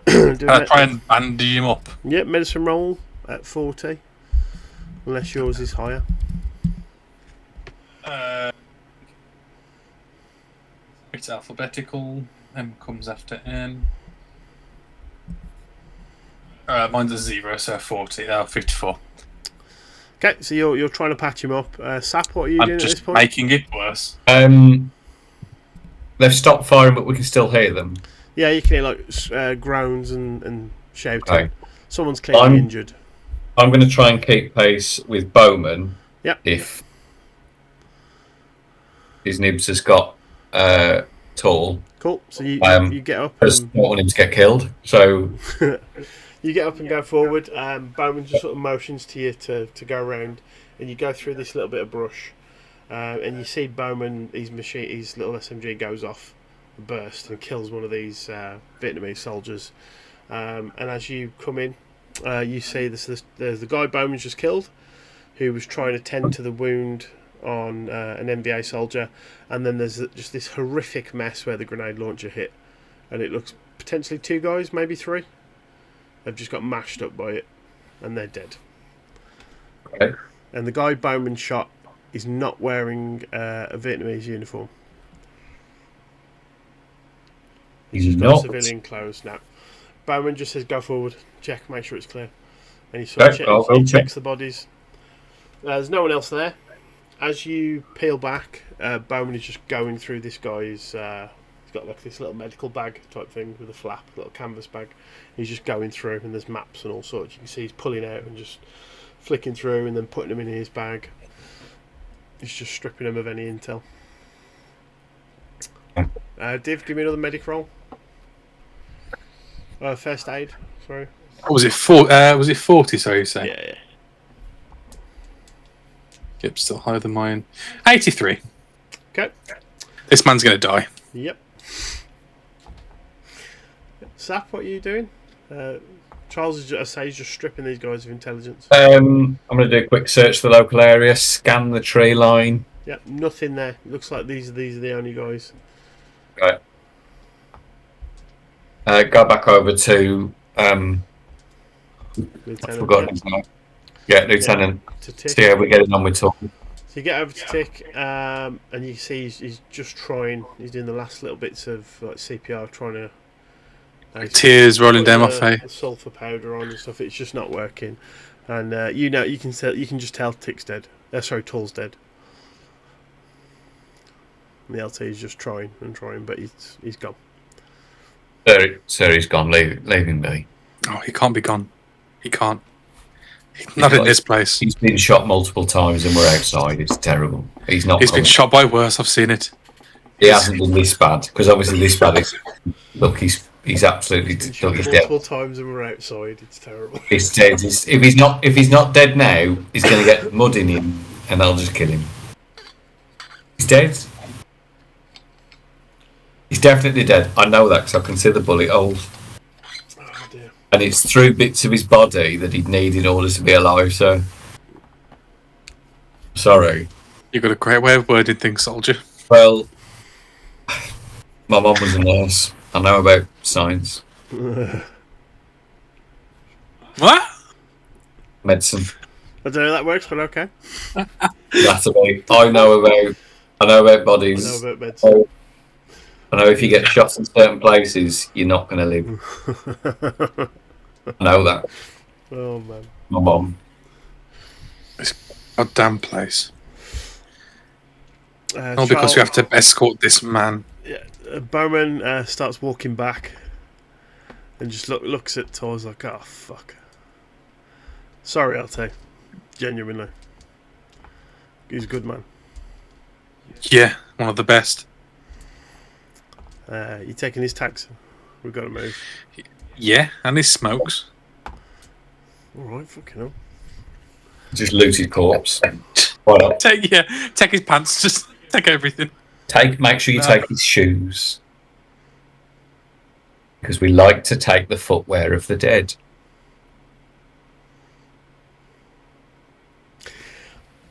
Can I try and bandage him up? Yeah, medicine roll at 40, unless yours is higher. It's alphabetical. M comes after N. Mine's a 0, so 40. 54. Okay, so you're trying to patch him up. Sap, what are you doing at this point? Making it worse. They've stopped firing, but we can still hear them. Yeah, you can hear like groans and shouting. Okay. Someone's clearly injured. I'm going to try and keep pace with Bowman. Yep. If his nibs has got Tall. Cool. So you get up. I just don't want him to get killed. So you get up and go forward. Bowman just sort of motions to you to go around, and you go through this little bit of brush, and you see Bowman. His little SMG goes off, burst, and kills one of these Vietnamese soldiers. And as you come in, you see there's the guy Bowman's just killed, who was trying to tend to the wound on an MVA soldier, and then there's just this horrific mess where the grenade launcher hit, and it looks potentially 2 guys, maybe 3. They've just got mashed up by it, and they're dead. Okay. And the guy Bowman shot is not wearing a Vietnamese uniform. He's just got civilian clothes now. Bowman just says, "Go forward, check, make sure it's clear." And he sort of checks the bodies. There's no one else there. As you peel back, Bowman is just going through this guy's. He's got like this little medical bag type thing with a flap, little canvas bag. He's just going through, and there's maps and all sorts. You can see he's pulling out and just flicking through, and then putting them in his bag. He's just stripping them of any intel. Div, give me another medic roll. First aid. Sorry. Was it 40? Sorry, you say? Yeah. Yep, still higher than mine. 83. Okay. This man's going to die. Yep. Sap, what are you doing? Charles is just stripping these guys of intelligence. I'm going to do a quick search for the local area, scan the tree line. Yep, nothing there. Looks like these are the only guys. Okay. Go back over to Lieutenant. Yeah, Lieutenant. To See how we're getting on with talking. So you get over to Tick, and you see he's just trying. He's doing the last little bits of like CPR, trying to. Tears rolling down my face. Sulfur powder on and stuff. It's just not working, and you can just tell Tick's dead. Tall's dead. And the LT is just trying, but he's gone. Sir, he's gone. Leave him be. Oh, he can't be gone. He can't. Not in this place. He's been shot multiple times and we're outside. It's terrible. He's not. He's been shot by worse. I've seen it. He hasn't been this bad because obviously this bad is. Look, he's absolutely. Look, he's multiple dead. times and we're outside. It's terrible. He's dead. If he's not dead now, he's going to get mud in him and they'll just kill him. He's dead. He's definitely dead. I know that because I can see the bullet holes. Oh dear. And it's through bits of his body that he'd need in order to be alive, so... Sorry. You've got a great way of wording things, soldier. Well, my mum was a nurse. I know about science. What? Medicine. I don't know how that works, but okay. That's about. I know about bodies. I know about medicine. I know if you get shot in certain places, you're not going to live. I know that. Oh man. My mum. This goddamn place. All because Charles, we have to escort this man. yeah, Bowman starts walking back and just looks at Thor's like, oh fuck. Sorry, LT. Genuinely. He's a good man. Yeah, one of the best. You taking his tags? We've got to move. Yeah, and he smokes. Alright, fucking hell. Just looted corpse. Why not? Take his pants, just take everything. Make sure you take his shoes. Because we like to take the footwear of the dead.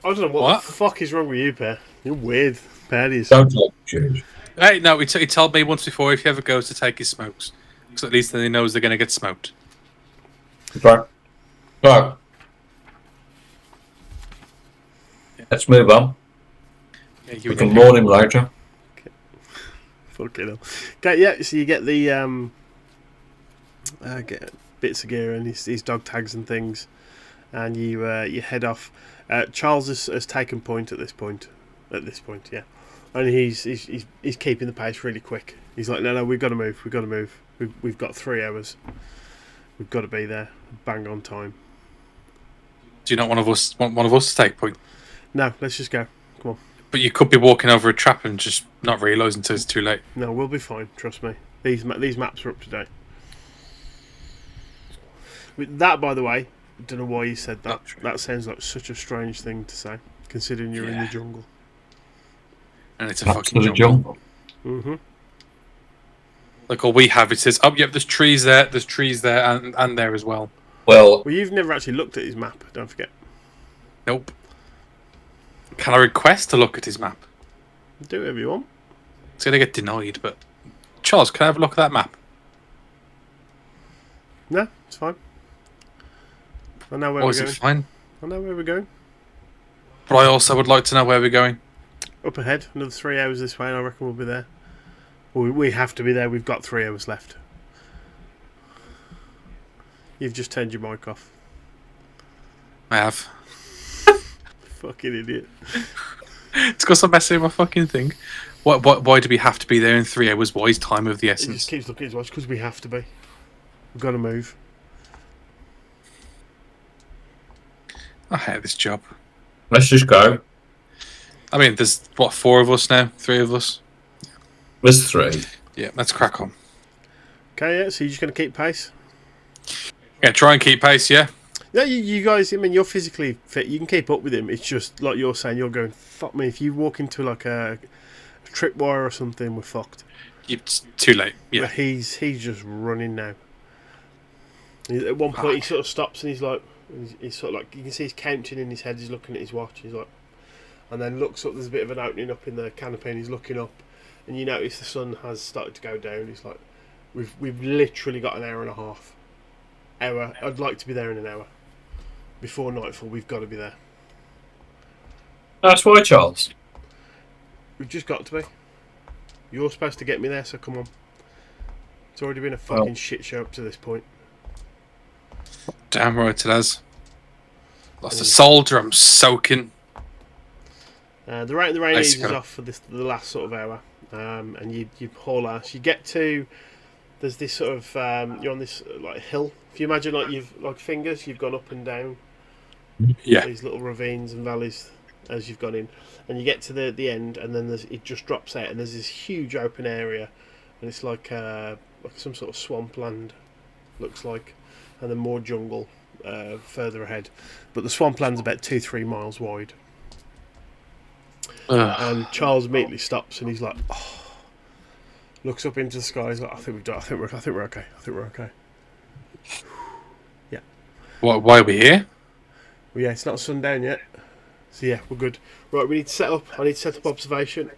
I don't know what the fuck is wrong with you, Pear. You're weird. Paddies. Don't take shoes. Hey, no, he told me once before if he ever goes to take his smokes. Because at least then he knows they're going to get smoked. Right. Right. Let's move on. Yeah, We can warn him later. Okay. Fucking hell. Okay, yeah, so you get the get bits of gear and his dog tags and things, and you head off. Charles has taken point at this point. Yeah, and he's keeping the pace really quick. He's like, no, we've got to move. We've got 3 hours. We've got to be there, bang on time. Do you not want one of us to take point? No, let's just go. Come on. But you could be walking over a trap and just not realise until it's too late. No, we'll be fine. Trust me. These maps are up to date. With that, by the way, I don't know why you said that. That sounds like such a strange thing to say, considering you're in the jungle. And it's a fucking jungle. Mm-hmm. Like all we have, it says, oh, yep, there's trees there, and there as well. Well, you've never actually looked at his map, don't forget. Nope. Can I request to look at his map? Do whatever you want. It's going to get denied, but... Charles, can I have a look at that map? No, it's fine. I know where we're going. Is it fine? I know where we're going. But I also would like to know where we're going. Up ahead, another 3 hours this way, and I reckon we'll be there. We have to be there, we've got 3 hours left. You've just turned your mic off. I have. Fucking idiot. It's because I'm messing with my fucking thing. Why do we have to be there in 3 hours? Why is time of the essence? He just keeps looking at his watch because we have to be. We've got to move. I hate this job. Let's just go. I mean, there's, 4 of us now? 3 of us? There's 3. Yeah, let's crack on. Okay, yeah, so you're just going to keep pace? Yeah, try and keep pace, yeah? Yeah, you guys, I mean, you're physically fit. You can keep up with him. It's just, like you're saying, you're going, fuck me, if you walk into, like, a tripwire or something, we're fucked. It's too late, yeah. But he's just running now. At one point, he sort of stops and he's like, he's sort of like, you can see he's counting in his head, he's looking at his watch, he's like, and then looks up, there's a bit of an opening up in the canopy and he's looking up, and you notice the sun has started to go down. He's like, we've literally got an hour and a half. I'd like to be there in an hour. Before nightfall, we've got to be there. That's why, Charles. We've just got to be. You're supposed to get me there, so come on. It's already been a fucking shit show up to this point. Damn right it has. Lost a soldier, I'm soaking. The rain eases off for the last sort of hour, and you haul ass. You get to, there's this sort of you're on this like hill. If you imagine like you've like fingers, you've gone up and down. Yeah. These little ravines and valleys as you've gone in, and you get to the end, and then it just drops out, and there's this huge open area, and it's like some sort of swampland, looks like, and then more jungle further ahead. But the swampland's about 2-3 miles wide. And Charles immediately stops and he's like, oh, looks up into the sky. He's like, I think we've done. I think we're okay. Yeah. Why are we here? Well, yeah, it's not sundown yet. So yeah, we're good. Right, we need to set up. I need to set up observation.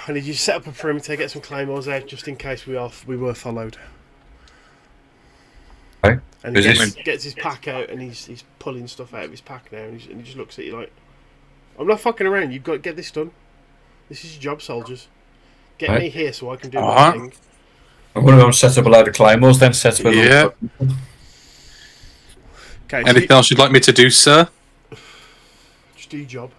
I need you to set up a perimeter, get some claymores out, just in case we were followed. Okay. And he Is gets his pack out, and he's pulling stuff out of his pack now, and he just looks at you like, "I'm not fucking around. You've got to get this done. This is your job, soldiers. Get me here so I can do my thing." I'm going to set up a load of claymores, then set up a Yeah. Okay, Anything else you'd like me to do, sir? just do your job.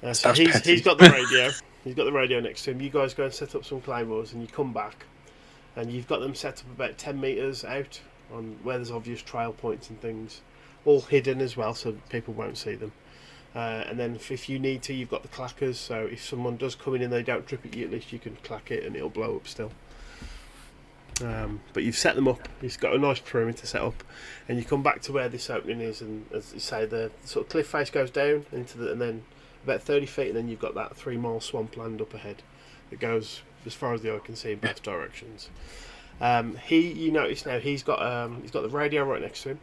So Sounds he's petty. got the radio. He's got the radio next to him. You guys go and set up some claymores, and you come back, and you've got them set up about 10 metres out on where there's obvious trail points and things, all hidden as well, so people won't see them. And then if you need to, you've got the clackers, so if someone does come in and they don't trip at you, at least you can clack it and it'll blow up still. But you've set them up. You've got a nice perimeter set up, and you come back to where this opening is, and as you say, the sort of cliff face goes down into and then about 30 feet, and then you've got that 3-mile swampland up ahead that goes as far as the eye can see in both directions. You notice now he's got the radio right next to him.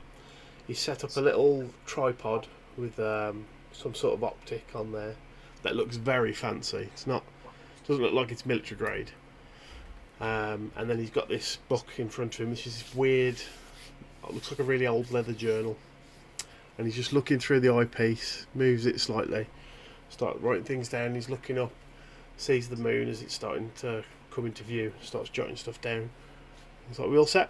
He's set up a little tripod with some sort of optic on there that looks very fancy. Doesn't look like it's military grade. And then he's got this book in front of him, which is this weird, it looks like a really old leather journal. And he's just looking through the eyepiece, moves it slightly, starts writing things down. He's looking up, sees the moon as it's starting to come into view, starts jotting stuff down. He's like, "We all set?"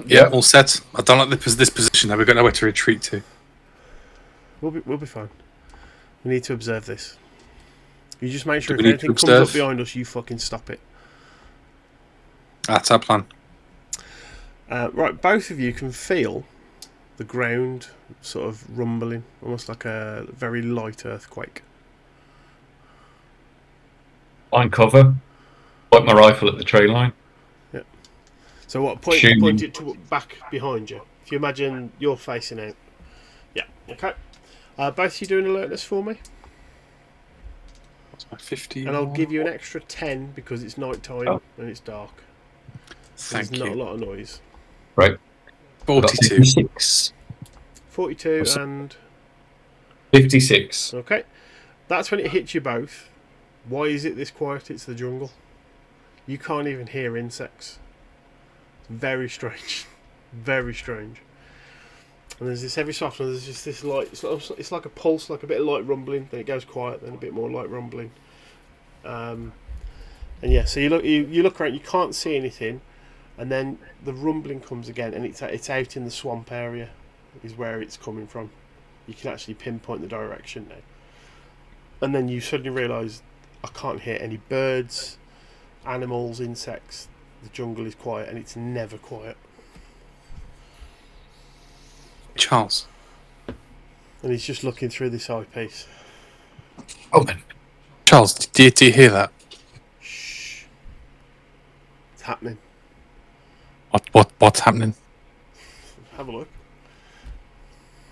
Yeah, all set. I don't like this position. Now we've got nowhere to retreat to. We'll be fine. We need to observe this. You just make sure Do if we need anything to comes up observe? behind us, you fucking stop it. That's our plan. Right, both of you can feel the ground sort of rumbling, almost like a very light earthquake. Find cover. Point my rifle at the tree line. Yeah. So what? Point it to back behind you. If you imagine you're facing out. Yeah. Okay. Both of you do an alertness for me, What's my 50? and I'll give you an extra 10 because it's night time and it's dark. Thank There's you. not a lot of noise. Right. 42. 56. 42 and 56. okay. That's when it hits you both. Why is it this quiet? It's the jungle. You can't even hear insects. It's very strange. Very strange. And there's this every so often there's just this light. It's like a pulse, like a bit of light rumbling. Then it goes quiet. Then a bit more light rumbling. And yeah, so you look around. You can't see anything, and then the rumbling comes again, and it's out in the swamp area, is where it's coming from. You can actually pinpoint the direction now. And then you suddenly realise I can't hear any birds, animals, insects. The jungle is quiet, and it's never quiet. Charles. And he's just looking through this eyepiece. Oh, man. Charles, do you hear that? Shh. It's happening. What's happening? Have a look.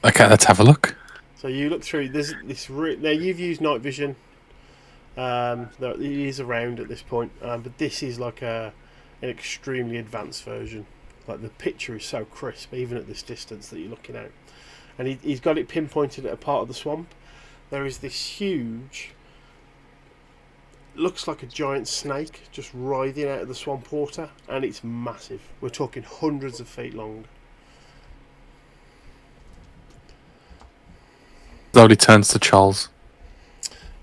Okay, let's have a look. So you look through. There's this. Now you've used night vision. It is around at this point, but this is like an extremely advanced version. Like the picture is so crisp, even at this distance that you're looking at. And he's got it pinpointed at a part of the swamp. There is this huge, looks like a giant snake just writhing out of the swamp water, and it's massive. We're talking hundreds of feet long. Slowly turns to Charles.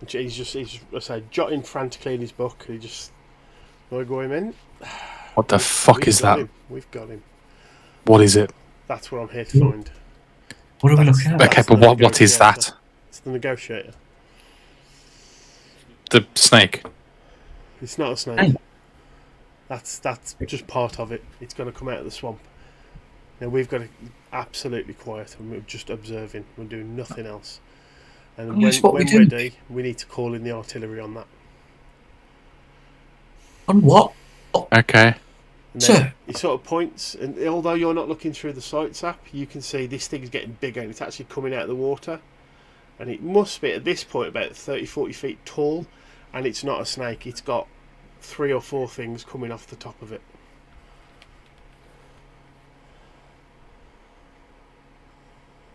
He's I say, jotting frantically in his book. He just, "Want to go him in?" What the fuck is that? We've got him. What is it? That's what I'm here to find. What are we looking at? Okay, but what is that? It's the negotiator. The snake. It's not a snake. Hey. That's just part of it. It's going to come out of the swamp. Now we've got to absolutely quiet, and we're just observing. We're doing nothing else. And Yes, when what we we're do. ready, we need to call in the artillery on that. On what? Okay. And then Sir. he sort of points, and although you're not looking through the sights app, you can see this thing's getting bigger, and it's actually coming out of the water. And it must be, at this point, about 30-40 feet tall, and it's not a snake. It's got 3 or 4 things coming off the top of it.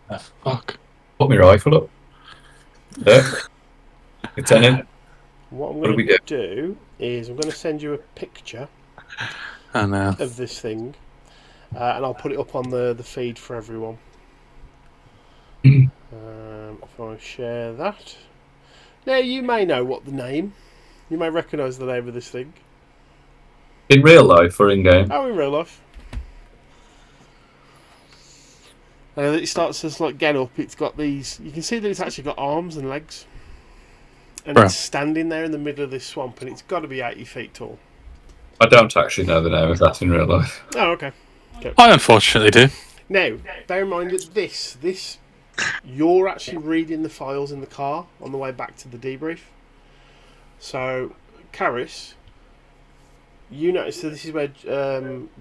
The fuck? Put my rifle up. There. Lieutenant, What I'm what do going we to do? do is I'm going to send you a picture Oh no. of this thing, and I'll put it up on the feed for everyone. If I share that. Now, you may know what the name. You may recognise the name of this thing. In real life or in game? Oh, in real life. It starts to like get up. It's got these. You can see that it's actually got arms and legs, and Bro. it's standing there in the middle of this swamp, and it's got to be 80 feet tall. I don't actually know the name of that in real life. Oh, okay. I unfortunately do. Now, bear in mind that this you're actually reading the files in the car on the way back to the debrief. So, Karis, you notice that this is where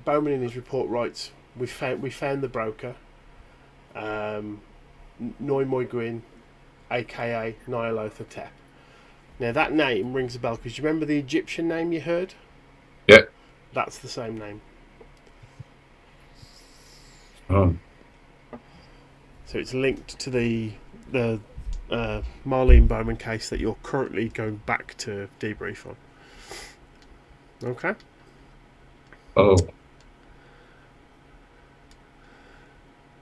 Bowman in his report writes, we found the broker, Noy Moiguin, aka Nyalothotep. Now that name rings a bell because you remember the Egyptian name you heard? Yeah. That's the same name. Oh. So it's linked to the Marlene Bowman case that you're currently going back to debrief on. Okay. Oh.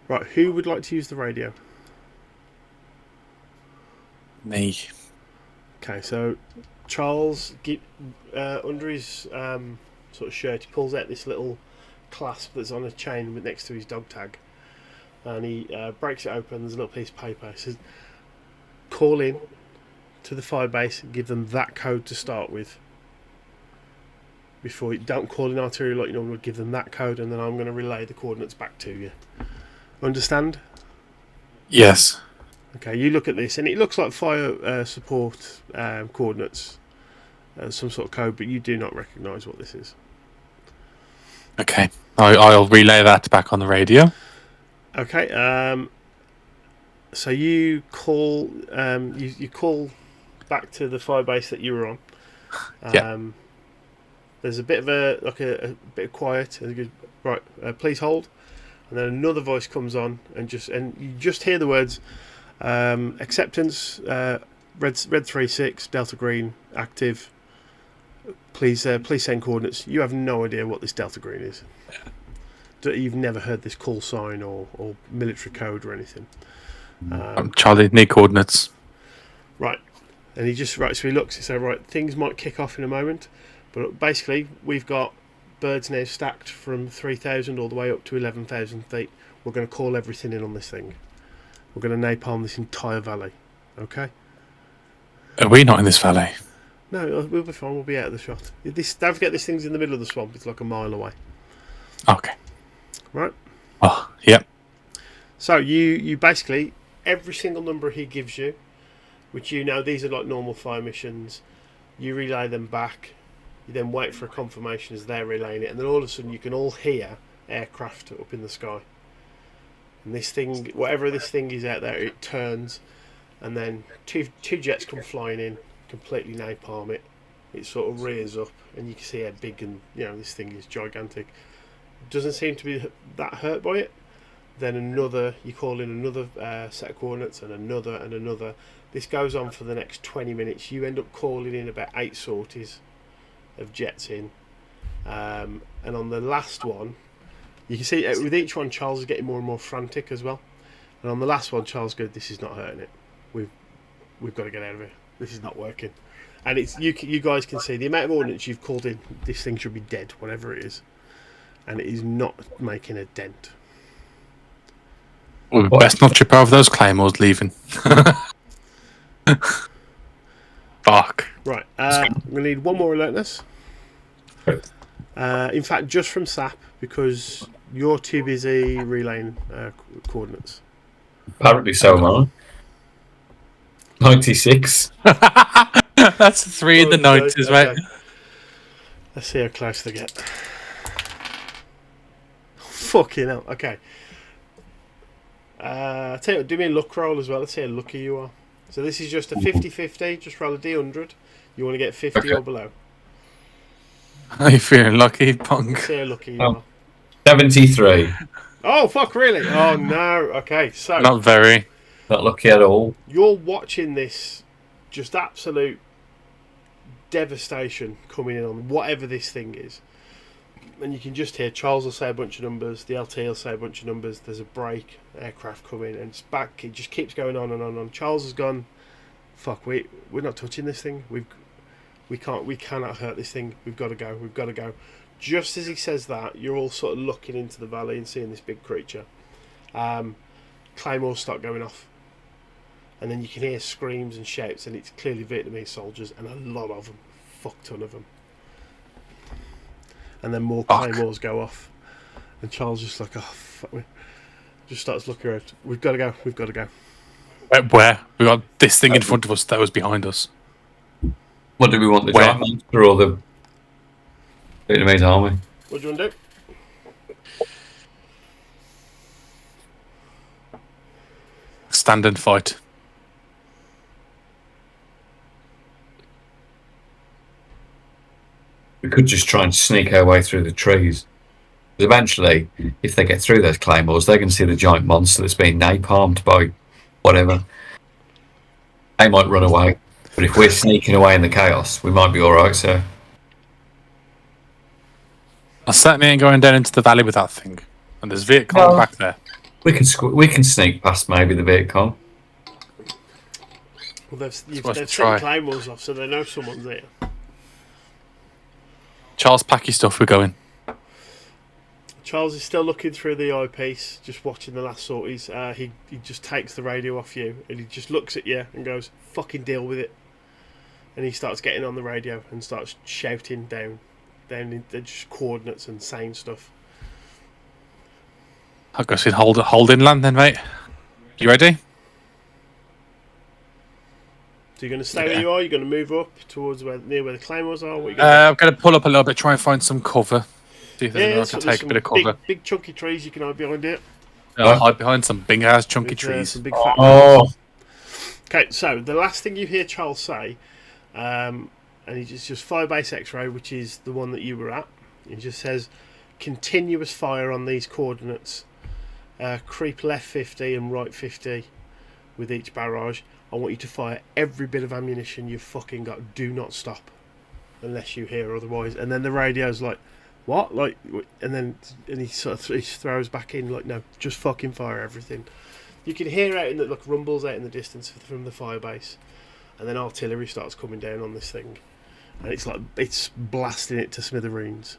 Right, who would like to use the radio? Me. Okay, so Charles, under his sort of shirt, he pulls out this little clasp that's on a chain next to his dog tag, and he breaks it open. There's a little piece of paper. It says, "Call in to the fire base and give them that code to start with. Before you don't call in artillery like you normally would, give them that code, and then I'm going to relay the coordinates back to you. Understand?" Yes. Okay, you look at this, and it looks like fire support coordinates, some sort of code, but you do not recognise what this is. Okay. I'll relay that back on the radio. Okay, so you call you call back to the fire base that you were on. Yeah. There's a bit of a bit of quiet. And it goes, right, please hold, and then another voice comes on, and you just hear the words. Acceptance, red 36, Delta Green, active. Please send coordinates. You have no idea what this Delta Green is. You've never heard this call sign or military code or anything. Charlie, need coordinates. Right, and so he looks. He says, right, things might kick off in a moment, but basically we've got birds now stacked from 3,000 all the way up to 11,000 feet. We're going to call everything in on this thing. We're going to napalm this entire valley. Okay? Are we not in this valley? No, we'll be fine. We'll be out of the shot. Don't forget this thing's in the middle of the swamp. It's like a mile away. Okay. Right? Oh, yep. So you basically, every single number he gives you, which you know these are like normal fire missions, you relay them back. You then wait for a confirmation as they're relaying it, and then all of a sudden you can all hear aircraft up in the sky. And this thing, whatever this thing is out there, it turns, and then two jets come flying in, completely napalm it. It sort of rears up, and you can see how big and this thing is gigantic. Doesn't seem to be that hurt by it. Then you call in another set of coordinates, and another. This goes on for the next 20 minutes. You end up calling in about 8 sorties of jets in, and on the last one. You can see with each one, Charles is getting more and more frantic as well. And on the last one, Charles goes, "This is not hurting it. We've got to get out of here. This is not working." And it's you guys can see the amount of ordnance you've called in. This thing should be dead, whatever it is, and it is not making a dent. Well, best not trip over those claymores leaving. Fuck. Right, I'm going to need one more alertness. In fact, just from SAP, because you're too busy relaying coordinates. Apparently so, man. 96. That's 3 in the 90s, okay. mate. Let's see how close they get. Fucking hell. Okay. Tell you what, do me a luck roll as well. Let's see how lucky you are. So this is just a 50-50. Just roll a D100. You want to get 50 or below. Are you feeling lucky, punk? Let's see how lucky you are. 73. Oh, fuck, really? Oh, no. Okay, so... Not very. Not lucky at all. You're watching this just absolute devastation coming in on whatever this thing is. And you can just hear Charles will say a bunch of numbers, the LT will say a bunch of numbers, there's a break, aircraft coming, and it's back. It just keeps going on and on and on. Charles has gone, fuck, we're not touching this thing. We cannot hurt this thing. We've got to go. Just as he says that, you're all sort of looking into the valley and seeing this big creature. Claymores start going off. And then you can hear screams and shouts, and it's clearly Vietnamese soldiers, and a lot of them. Fuck ton of them. And then more claymores go off. And Charles just like, oh, fuck me. Just starts looking around. We've got to go. Where? We got this thing in front of us that was behind us. What do we want? The giant monster or the Vietnamese army? What do you want to do? Stand and fight. We could just try and sneak our way through the trees. Because eventually, if they get through those claymores, they can see the giant monster that's been napalmed by whatever. They might run away. But if we're sneaking away in the chaos, we might be alright, so... I certainly ain't going down into the valley with that thing. And there's Viet Cong back there. We can sneak past maybe the Viet Cong. Well, they've sent claymores off, so they know someone's there. Charles, pack your stuff, we're going. Charles is still looking through the eyepiece, just watching the last sorties. He just takes the radio off you, and he just looks at you and goes, fucking deal with it. And he starts getting on the radio and starts shouting down just coordinates and saying stuff. I guess we'd hold inland then, mate. You ready? So you're going to stay where you are? You're going to move up towards near where the claymores are? What I'm going to pull up a little bit, try and find some cover. See if there's I can take a bit of cover. Big chunky trees you can hide behind it. I'll hide behind some big ass chunky trees. Some big fat Okay, so the last thing you hear Charles say, and it's just Firebase X-ray, which is the one that you were at. He just says, continuous fire on these coordinates. Creep left 50 and right 50 with each barrage. I want you to fire every bit of ammunition you've fucking got. Do not stop unless you hear otherwise. And then the radio's like, what? Like, and he sort of he throws back in like, no, just fucking fire everything. You can hear out in the rumbles out in the distance from the firebase, and then artillery starts coming down on this thing, and it's blasting it to smithereens.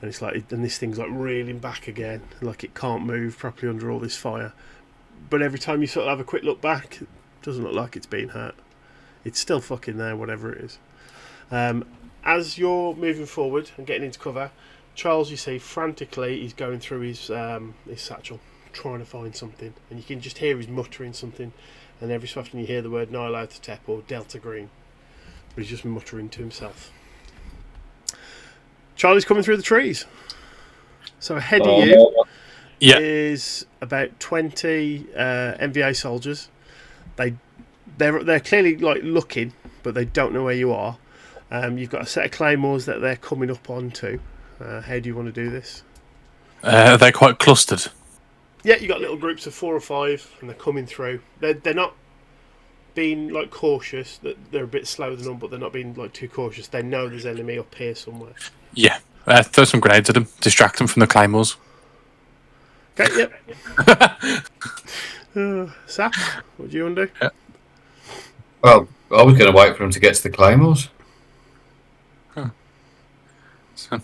And it's like, and this thing's like reeling back again, like it can't move properly under all this fire. But every time you sort of have a quick look back, it doesn't look like it's been hurt. It's still fucking there, whatever it is. As you're moving forward and getting into cover, Charles, you see, frantically, he's going through his satchel, trying to find something, and you can just hear he's muttering something. And every so often you hear the word Nihilatotep or Delta Green, but he's just muttering to himself. Charlie's coming through the trees. So ahead of you is about 20 MVA soldiers. They're clearly like looking, but they don't know where you are. You've got a set of claymores that they're coming up onto. How do you want to do this? They're quite clustered. Yeah, you got little groups of 4 or 5, and they're coming through. They're not being like cautious. They're a bit slower than them, but they're not being like too cautious. They know there's enemy up here somewhere. Yeah, throw some grenades at them, distract them from the claymores. Okay, yep. Sap, what do you want to do? Yeah. Well, I was going to wait for them to get to the claymores. Huh. So.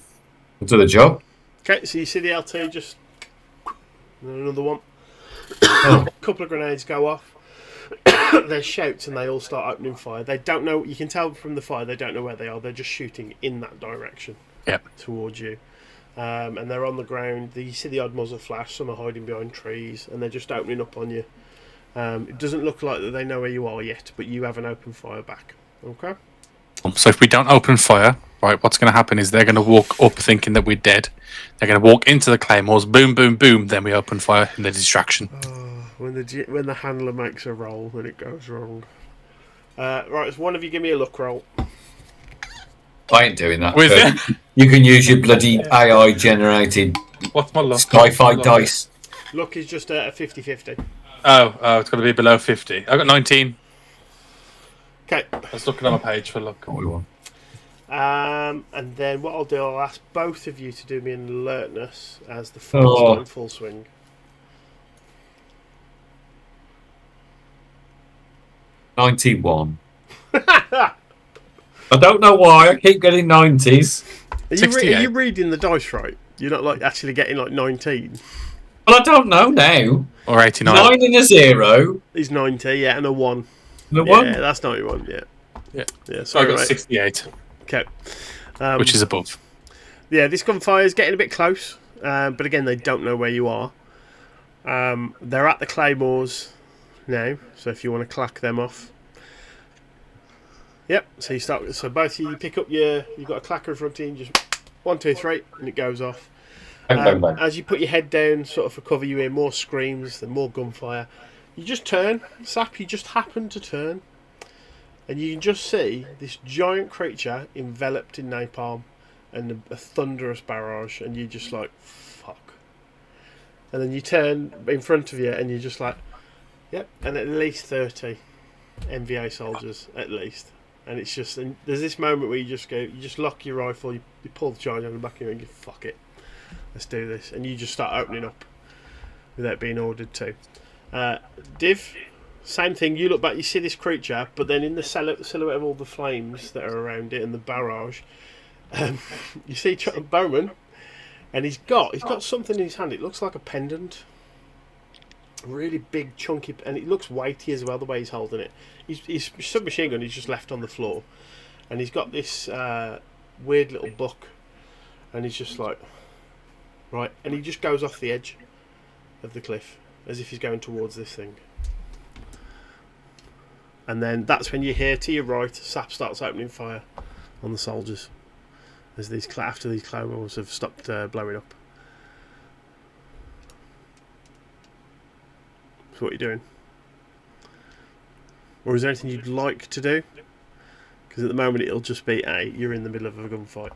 We'll do the job. Okay, so you see the LT just... Another one. A couple of grenades go off. There's shouts and they all start opening fire. They don't know... You can tell from the fire they don't know where they are. They're just shooting in that direction. Yep. Towards you. And they're on the ground. You see the odd muzzle flash. Some are hiding behind trees. And they're just opening up on you. It doesn't look like that they know where you are yet, but you have an open fire back. Okay? So if we don't open fire, right, what's going to happen is they're going to walk up thinking that we're dead. They're going to walk into the claymores, boom, boom, boom, then we open fire in the distraction. Oh, when the handler makes a roll, then it goes wrong. Right, so one of you give me a luck roll. I ain't doing that. With you can use your bloody AI-generated what's my luck? sci-fi dice. Luck is just a 50-50. Oh, it's got to be below 50. I got 19. Okay. Let's look at my page for look. What we want. And then what I'll do, I'll ask both of you to do me an alertness as the fire's got in full swing. $91. I don't know why I keep getting 90s. Are you reading the dice right? You're not like actually getting like 19. Well, I don't know now. Or 89. 9 and a 0. He's 90, yeah, and a 1. And a 1. Yeah, that's 91, yeah. Yeah. So I got 68. Okay. Which is above. Yeah, this gunfire is getting a bit close, but again, they don't know where you are. They're at the claymores now, so if you want to clack them off. Yep, so you start. So both of you pick up you've got a clacker in front of you, and just 1, 2, 3, and it goes off. Bang, bang. As you put your head down, sort of for cover, you hear more screams, then more gunfire. You just turn, Sap. You just happen to turn, and you can just see this giant creature enveloped in napalm and a thunderous barrage, and you're just like, fuck. And then you turn in front of you, and you're just like, yep. And at least 30 MVA soldiers, at least. And it's just, and there's this moment where you just lock your rifle, you pull the charge out of the back of you, and you fuck it. Let's do this. And you just start opening up without being ordered to. Div, same thing. You look back, you see this creature, but then in the silhouette of all the flames that are around it and the barrage, you see Bowman, and he's got something in his hand. It looks like a pendant. Really big, chunky, and it looks weighty as well, the way he's holding it. His submachine gun is just left on the floor, and he's got this weird little book, and he's just like, right, and he just goes off the edge of the cliff as if he's going towards this thing. And then that's when you hear to your right, Sap starts opening fire on the soldiers as after these claymores have stopped blowing up. So what are you doing? Or is there anything you'd like to do? Because at the moment it'll just be you're in the middle of a gunfight.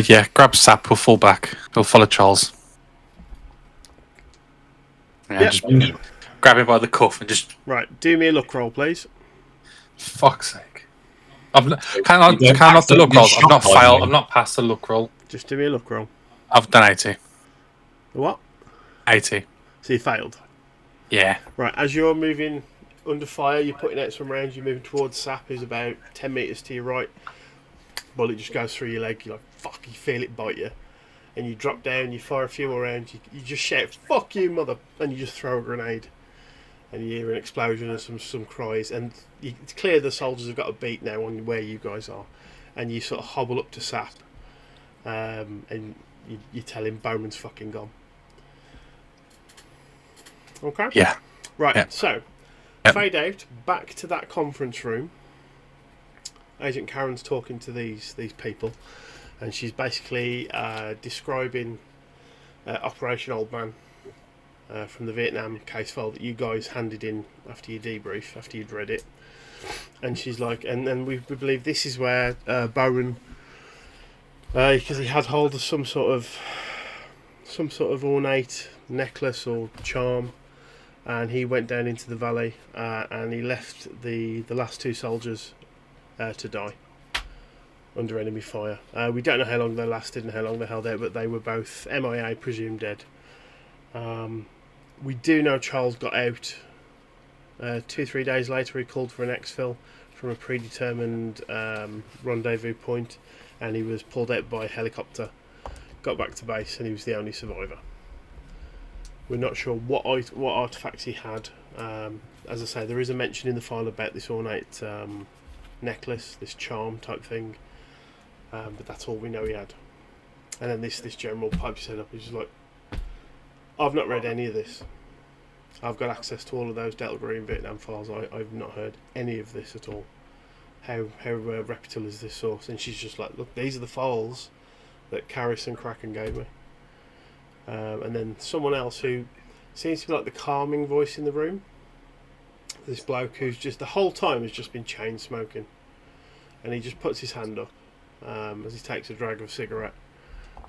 Yeah, grab Sap, we'll fall back. We'll follow Charles. Yeah, Yep. just grab him by the cuff and just... Right, do me a look roll, please. Fuck's sake. Can I not the look rolls? I've not passed the look roll. Just do me a look roll. I've done 80. What? 80. So you failed. Yeah. Right, as you're moving under fire, you're putting out some rounds, you're moving towards Sap, who's about 10 metres to your right. Bullet just goes through your leg, you're like, fuck, you feel it bite you. And you drop down, you fire a few more rounds, you just shout, fuck you, mother, and you just throw a grenade. And you hear an explosion and some cries, and it's clear the soldiers have got a beat now on where you guys are. And you sort of hobble up to Sap, and you tell him Bowman's fucking gone. Okay? Yeah. Right, yeah. So, fade out, back to that conference room. Agent Karen's talking to these people, and she's basically describing Operation Old Man from the Vietnam case file that you guys handed in after your debrief, after you'd read it. And she's like, and we believe this is where Bowen, because he had hold of some sort of ornate necklace or charm, and he went down into the valley and he left the last 2 soldiers to die under enemy fire. We don't know how long they lasted and how long they held out, but they were both MIA, presumed dead. We do know Charles got out 2-3 days later. He called for an exfil from a predetermined rendezvous point, and he was pulled out by helicopter, got back to base, and he was the only survivor. We're not sure what artifacts he had. As I say, there is a mention in the file about this ornate necklace, this charm type thing, but that's all we know he had. And then this general pipe set up is just like, I've not read any of this. I've got access to all of those Delta Green Vietnam files. I've not heard any of this at all. How reputable is this source? And she's just like, look, these are the files that Karras and Kraken gave me. And then someone else who seems to be like the calming voice in the room. This bloke who's just the whole time has just been chain smoking, and he just puts his hand up as he takes a drag of a cigarette.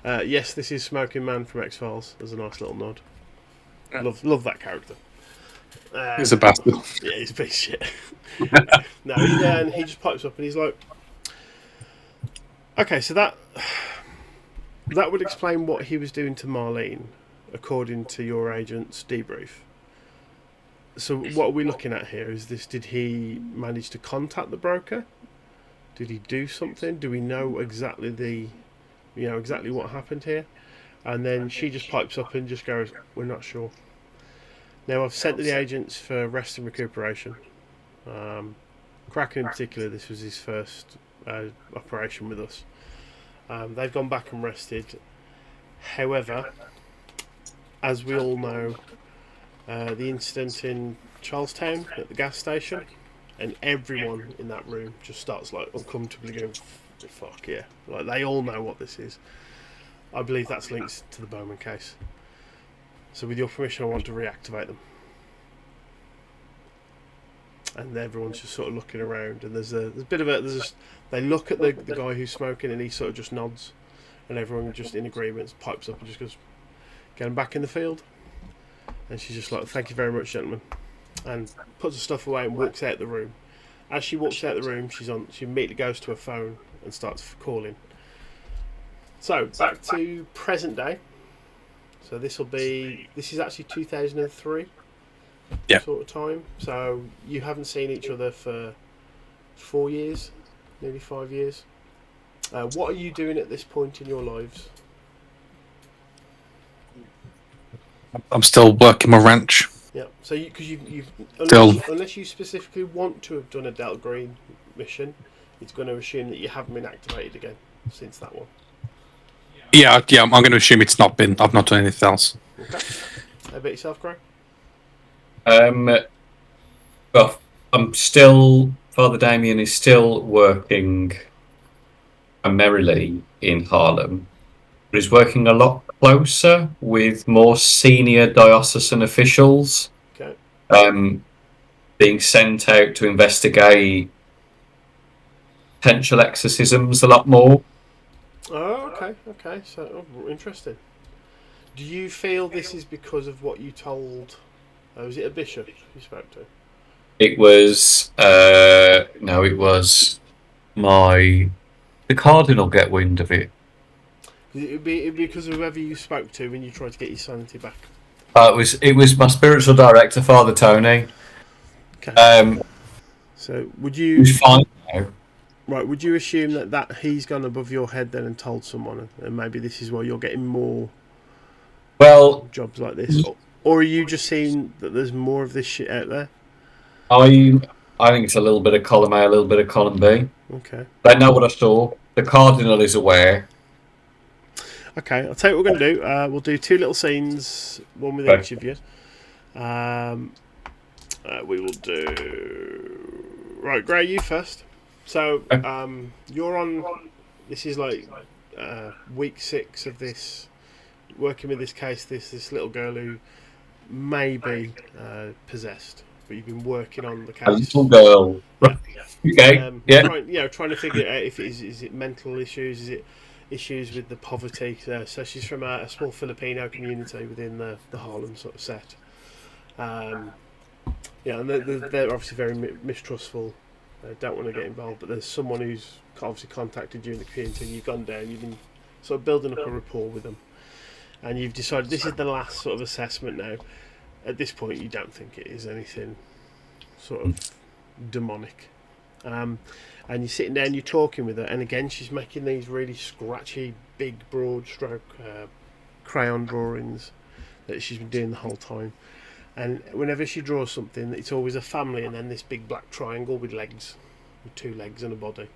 Yes, this is Smoking Man from X-Files. There's a nice little nod. Love that character. He's a bastard. Yeah, he's a piece of shit. No, he just pipes up and he's like, okay, so that would explain what he was doing to Marlene, according to your agent's debrief. So what are we looking at here? Is this, did he manage to contact the broker? Did he do something? Do we know exactly exactly what happened here? And then she just pipes up and just goes, we're not sure. Now I've sent to the agents for rest and recuperation. Kraken in particular, this was his first operation with us. They've gone back and rested. However, as we all know, the incident in Charlestown at the gas station, and everyone in that room just starts like uncomfortably going, fuck yeah. Like they all know what this is. I believe that's linked to the Bowman case. So with your permission, I want to reactivate them. And everyone's just sort of looking around, and there's a bit of they look at the guy who's smoking, and he sort of just nods, and everyone just in agreement pipes up and just goes, get him back in the field. And she's just like, thank you very much, gentlemen, and puts the stuff away and walks out the room. As she walks out the room, she immediately goes to her phone and starts calling. So back to present day. So this is actually 2003 sort of time. So you haven't seen each other for 4 years, nearly 5 years. What are you doing at this point in your lives? I'm still working my ranch. Yeah. So because you've Still. unless you specifically want to have done a Delta Green mission, it's going to assume that you haven't been activated again since that one. Yeah. I'm going to assume it's not been. I've not done anything else. Okay. How about yourself, Gray? Well, I'm still. Father Damien is still working primarily in Harlem, but he's working a lot closer with more senior diocesan officials. Okay. Being sent out to investigate potential exorcisms a lot more. Oh, okay. So interesting. Do you feel this is because of what you told? Was it a bishop you spoke to? It was no, it was the cardinal get wind of it. It'd be because of whoever you spoke to when you tried to get your sanity back. It was my spiritual director, Father Tony. Okay. So would you? He's fine now. Right. Would you assume that he's gone above your head then and told someone, and maybe this is why you're getting more jobs like this, or are you just seeing that there's more of this shit out there? I think it's a little bit of column A, a little bit of column B. Okay. They know what I saw. The cardinal is aware. Okay, I'll tell you what we're going to do. We'll do 2 little scenes, one with each of you. We will do... Right, Gray, you first. So, you're on... This is like week 6 of this, working with this case, this little girl who may be possessed. But you've been working on the case. A little girl. Yeah. Okay. Trying to figure out if is it mental issues, is it issues with the poverty. So she's from a small Filipino community within the Harlem sort of set. And they're obviously very mistrustful. They don't want to get involved, but there's someone who's obviously contacted you in the community. You've gone down, you've been sort of building up a rapport with them, and you've decided this is the last sort of assessment now. At this point, you don't think it is anything sort of demonic. And you're sitting down, you're talking with her, and again, she's making these really scratchy, big, broad stroke crayon drawings that she's been doing the whole time. And whenever she draws something, it's always a family and then this big black triangle with legs, with 2 legs and a body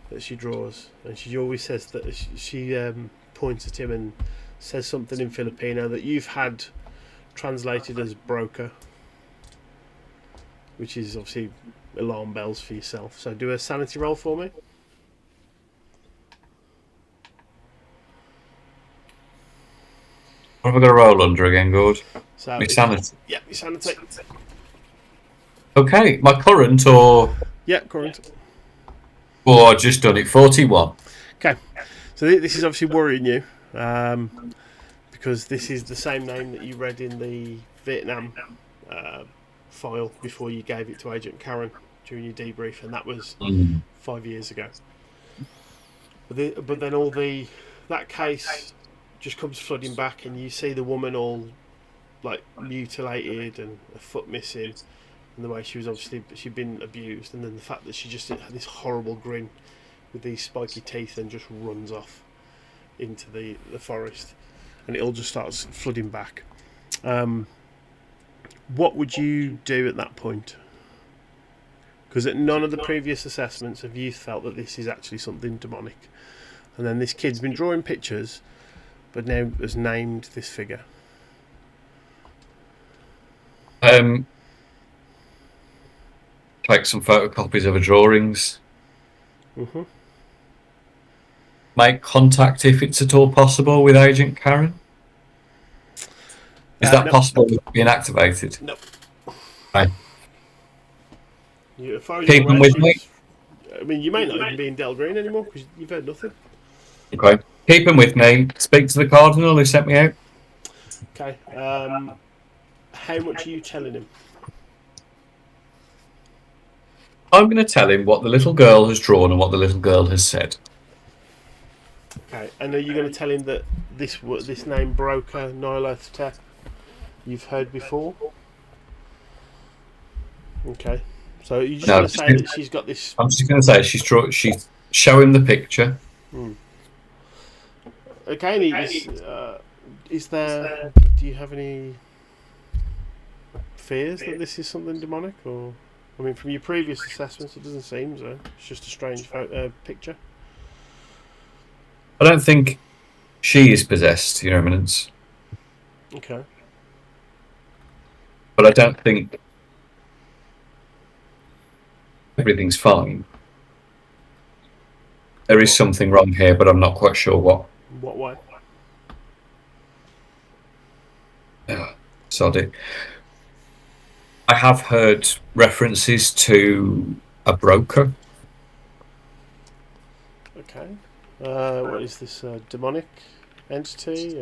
that she draws. And she always says that she points at him and says something in Filipino that you've had translated as broker, which is obviously alarm bells for yourself. So do a sanity roll for me. What have I got to roll under again, Gord? So My sanity. Yeah, your sanity. Okay, my current or... Yeah, current. Oh, I just done it. 41. Okay, so this is obviously worrying you, because this is the same name that you read in the Vietnam file before you gave it to Agent Karen during your debrief, and that was 5 years ago. But then that case just comes flooding back, and you see the woman all like mutilated and a foot missing, and the way she'd been abused, and then the fact that she just had this horrible grin with these spiky teeth and just runs off into the forest, and it all just starts flooding back. What would you do at that point? Because at none of the previous assessments have you felt that this is actually something demonic, and then this kid's been drawing pictures but now has named this figure. Take some photocopies of her drawings. Mm-hmm. Make contact if it's at all possible with Agent Karen. Is that possible with being activated? No. Right. Keep them with me. I mean, you may not even be in Del Green anymore because you've heard nothing. Okay. Keep them with me. Speak to the Cardinal who sent me out. Okay. How much are you telling him? I'm going to tell him what the little girl has drawn and what the little girl has said. Okay. And are you going to tell him that this name Broker Nylothotep you've heard before? Okay. So you just want to say that she's got this. I'm just going to say she's show him the picture. Okay. Is there? Do you have any fears that this is something demonic, or? I mean, from your previous assessments, it doesn't seem so. It's just a strange picture. I don't think she is possessed, Your Eminence. Okay. But I don't think everything's fine. There is something wrong here, but I'm not quite sure what. What way? Sorry. I have heard references to a broker. Okay. What is this demonic entity?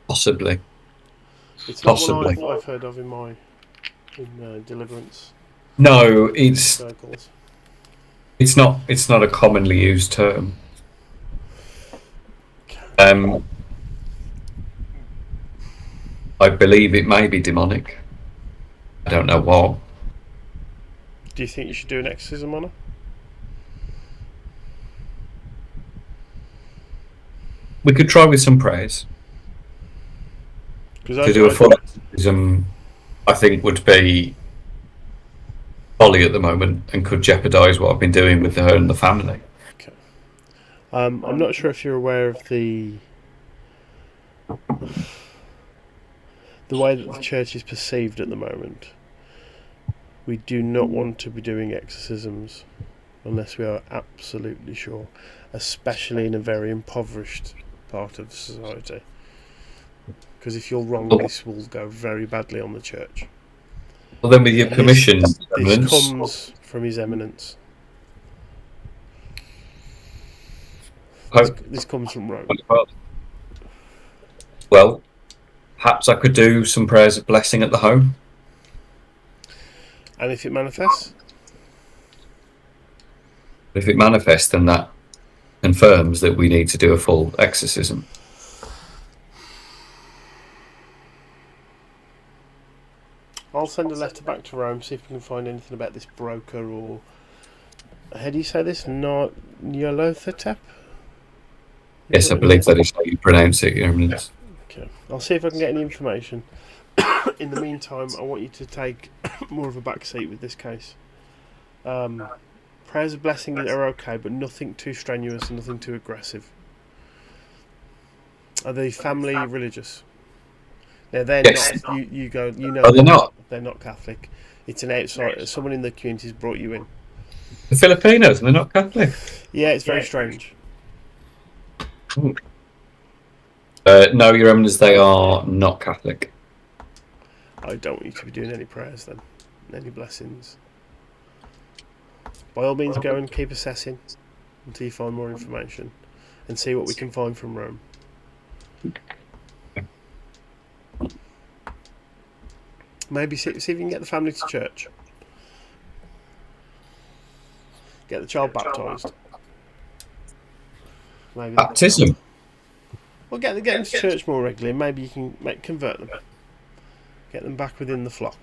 Possibly. It's not one I've heard of in Deliverance. No, it's circles. It's not a commonly used term. I believe it may be demonic. I don't know what. Do you think you should do an exorcism on her? We could try with some prayers. To do a full exorcism, I think, would be folly at the moment and could jeopardise what I've been doing with her and the family. Okay. I'm not sure if you're aware of the way that the church is perceived at the moment. We do not want to be doing exorcisms unless we are absolutely sure, especially in a very impoverished part of society. Because if you're wrong, this will go very badly on the church. Well, then, with your permission, this comes from His Eminence. This comes from Rome. Well, perhaps I could do some prayers of blessing at the home. And if it manifests? If it manifests, then that confirms that we need to do a full exorcism. I'll send a letter back to Rome, see if we can find anything about this broker, or how do you say this? Not Nylothotep? Yes, I believe that is how you pronounce it, Your Eminence. Okay. I'll see if I can get any information. In the meantime, I want you to take more of a back seat with this case. Prayers of blessing are okay, but nothing too strenuous and nothing too aggressive. Are they family religious? Now they're yes. not. You know. Oh, they're not. They're not Catholic. It's an outside. Someone in the community's brought you in. The Filipinos, and they're not Catholic. Yeah, it's very strange. No, Your Eminence, they are not Catholic. I don't want you to be doing any prayers then, any blessings. By all means, go and keep assessing until you find more information, and see what we can find from Rome. Maybe see if you can get the family to church. Get the child baptised. Maybe Baptism. Well, get them to church more regularly. Maybe you can convert them, get them back within the flock,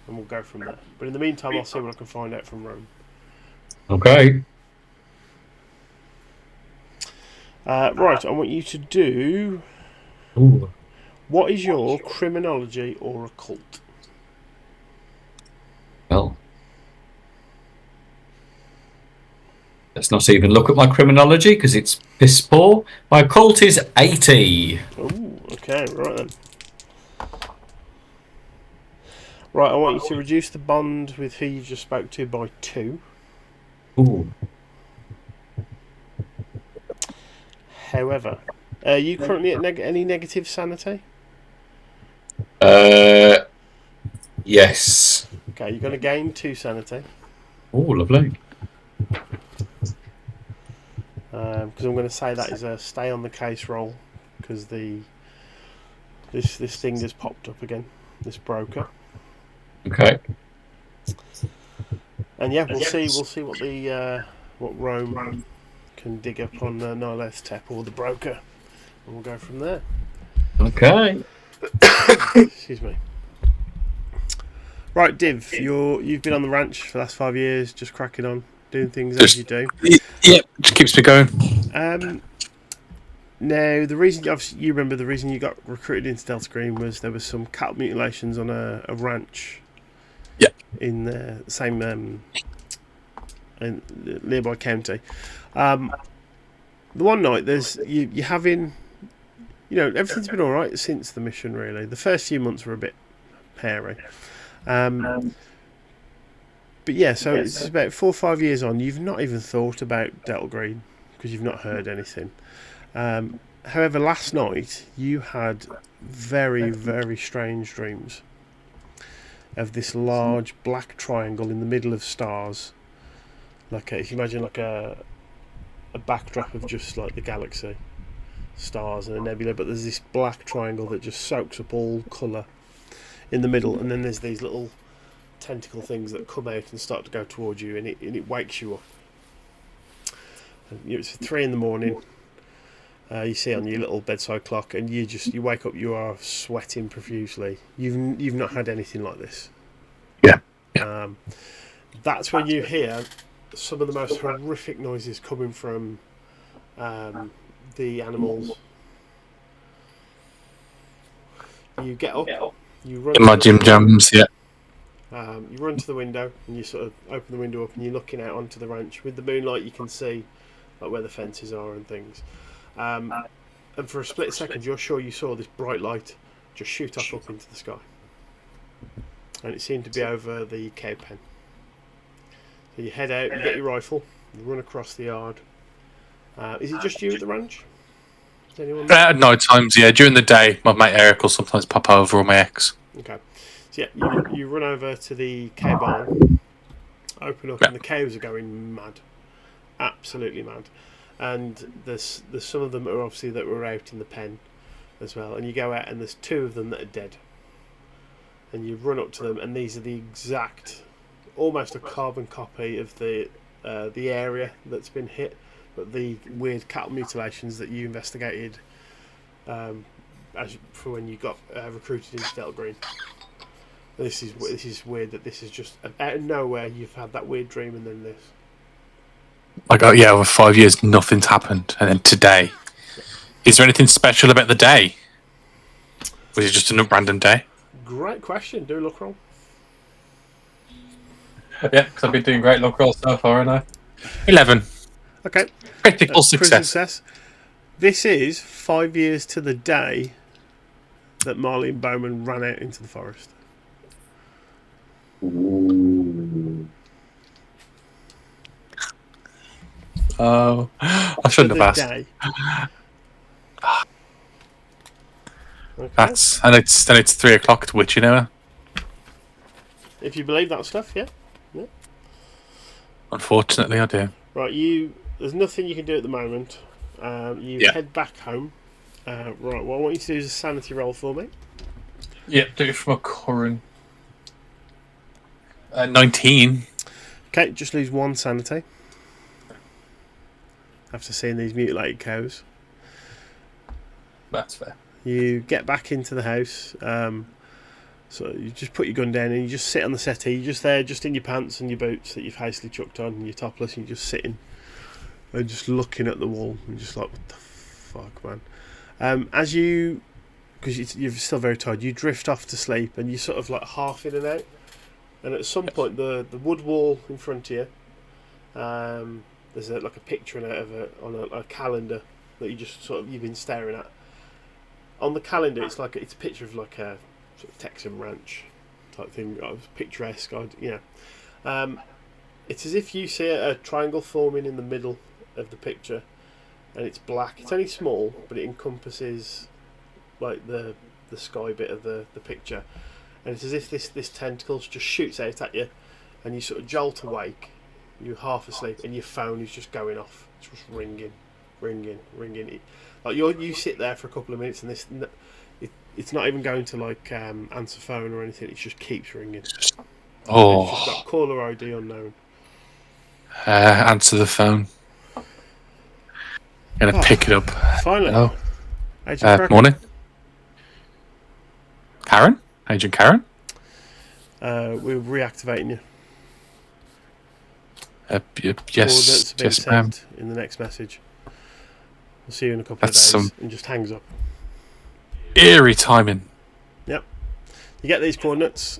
and we'll go from there. But in the meantime, I'll see what I can find out from Rome. Okay. Right, I want you to do. Ooh. What is your criminology or occult? Well, let's not even look at my criminology because it's piss poor. My occult is 80. Oh, okay, right then. Right, I want you to reduce the bond with who you just spoke to by 2. Ooh. However, are you currently at any negative sanity? Yes. Okay, you're going to gain 2 sanity. Oh, lovely. Because I'm going to say that is a stay on the case roll, because this thing has popped up again, this broker. Okay. And yeah, we'll see what the what Rome can dig up on the Niles Tep or the broker, and we'll go from there. Okay. Excuse me. Right, Div, you've been on the ranch for the last 5 years, just cracking on, doing things as you do. Yeah, just keeps me going. Now, the reason, obviously, you remember the reason you got recruited into Delta Green was there was some cattle mutilations on a ranch. Yeah. In the same in the nearby county. The one night you're having, everything's been all right since the mission. Really, the first few months were a bit hairy. But yeah, so it's about 4 or 5 years on. You've not even thought about Delta Green because you've not heard anything. However, last night you had very, very strange dreams of this large black triangle in the middle of stars. If you imagine like a backdrop of just like the galaxy, stars and a nebula, but there's this black triangle that just soaks up all colour in the middle, and then there's these little tentacle things that come out and start to go towards you, and it wakes you up. And it's 3 a.m. You see on your little bedside clock, and you wake up. You are sweating profusely. You've not had anything like this. Yeah. That's when you hear some of the most horrific noises coming from the animals. You get up. You run. In my gym jams, yeah. You run to the window, and you sort of open the window up, and you're looking out onto the ranch. With the moonlight, you can see like where the fences are and things. And for a split second, you're sure you saw this bright light just shoot off up into the sky. And it seemed to be over the cow pen. So you head out, you get your rifle, you run across the yard. Is it just you at the ranch? Is anyone there? At night times, yeah. During the day, my mate Eric will sometimes pop over, or my ex. Okay. So yeah, you run over to the cow barn, open up, and the cows are going mad. Absolutely mad. And there's some of them that were out in the pen as well, and you go out and there's 2 of them that are dead, and you run up to them, and these are the exact, almost a carbon copy of the area that's been hit, but the weird cattle mutilations that you investigated for when you got recruited into Delta Green. This is weird that this is just out of nowhere. You've had that weird dream, and then this. Over 5 years, nothing's happened, and then today. Is there anything special about the day? Was it just a random day? Great question. Do a look roll. Yeah, because I've been doing great look rolls so far, haven't I? 11. Okay. Critical success. This is 5 years to the day that Marlene Bowman ran out into the forest. Oh, I shouldn't have asked. Okay. It's 3 o'clock at Witching Hour. If you believe that stuff, yeah. Unfortunately, I do. Right, there's nothing you can do at the moment. Head back home. Right, what I want you to do is a sanity roll for me. Yeah, do it from a current. 19. Okay, just lose 1 sanity after seeing these mutilated cows. That's fair. You get back into the house. So you just put your gun down and you just sit on the settee. You're just there, just in your pants and your boots that you've hastily chucked on, and you're topless, and you're just sitting and just looking at the wall and just like, what the fuck, man? As you, because you're still very tired, you drift off to sleep and you sort of like half in and out. And at some point, the wood wall in front of you, there's like a picture in out of it on a calendar that you just sort of you've been staring at. On the calendar, it's a picture of like a sort of Texan ranch type thing, picturesque. It's as if you see a triangle forming in the middle of the picture, and it's black. It's only small, but it encompasses like the sky bit of the picture, and it's as if this tentacle just shoots out at you, and you sort of jolt awake. You're half asleep, and your phone is just going off. It's just ringing. Like you sit there for a couple of minutes, and it's not even going to like answer phone or anything. It just keeps ringing. It's just got caller ID unknown. Answer the phone. Gonna pick it up. Finally. Hello. Morning. Karen? Agent Karen? We're reactivating you. Yes, ma'am. In the next message. We'll see you in a couple of days. And just hangs up. Eerie timing. Yep. You get these coordinates.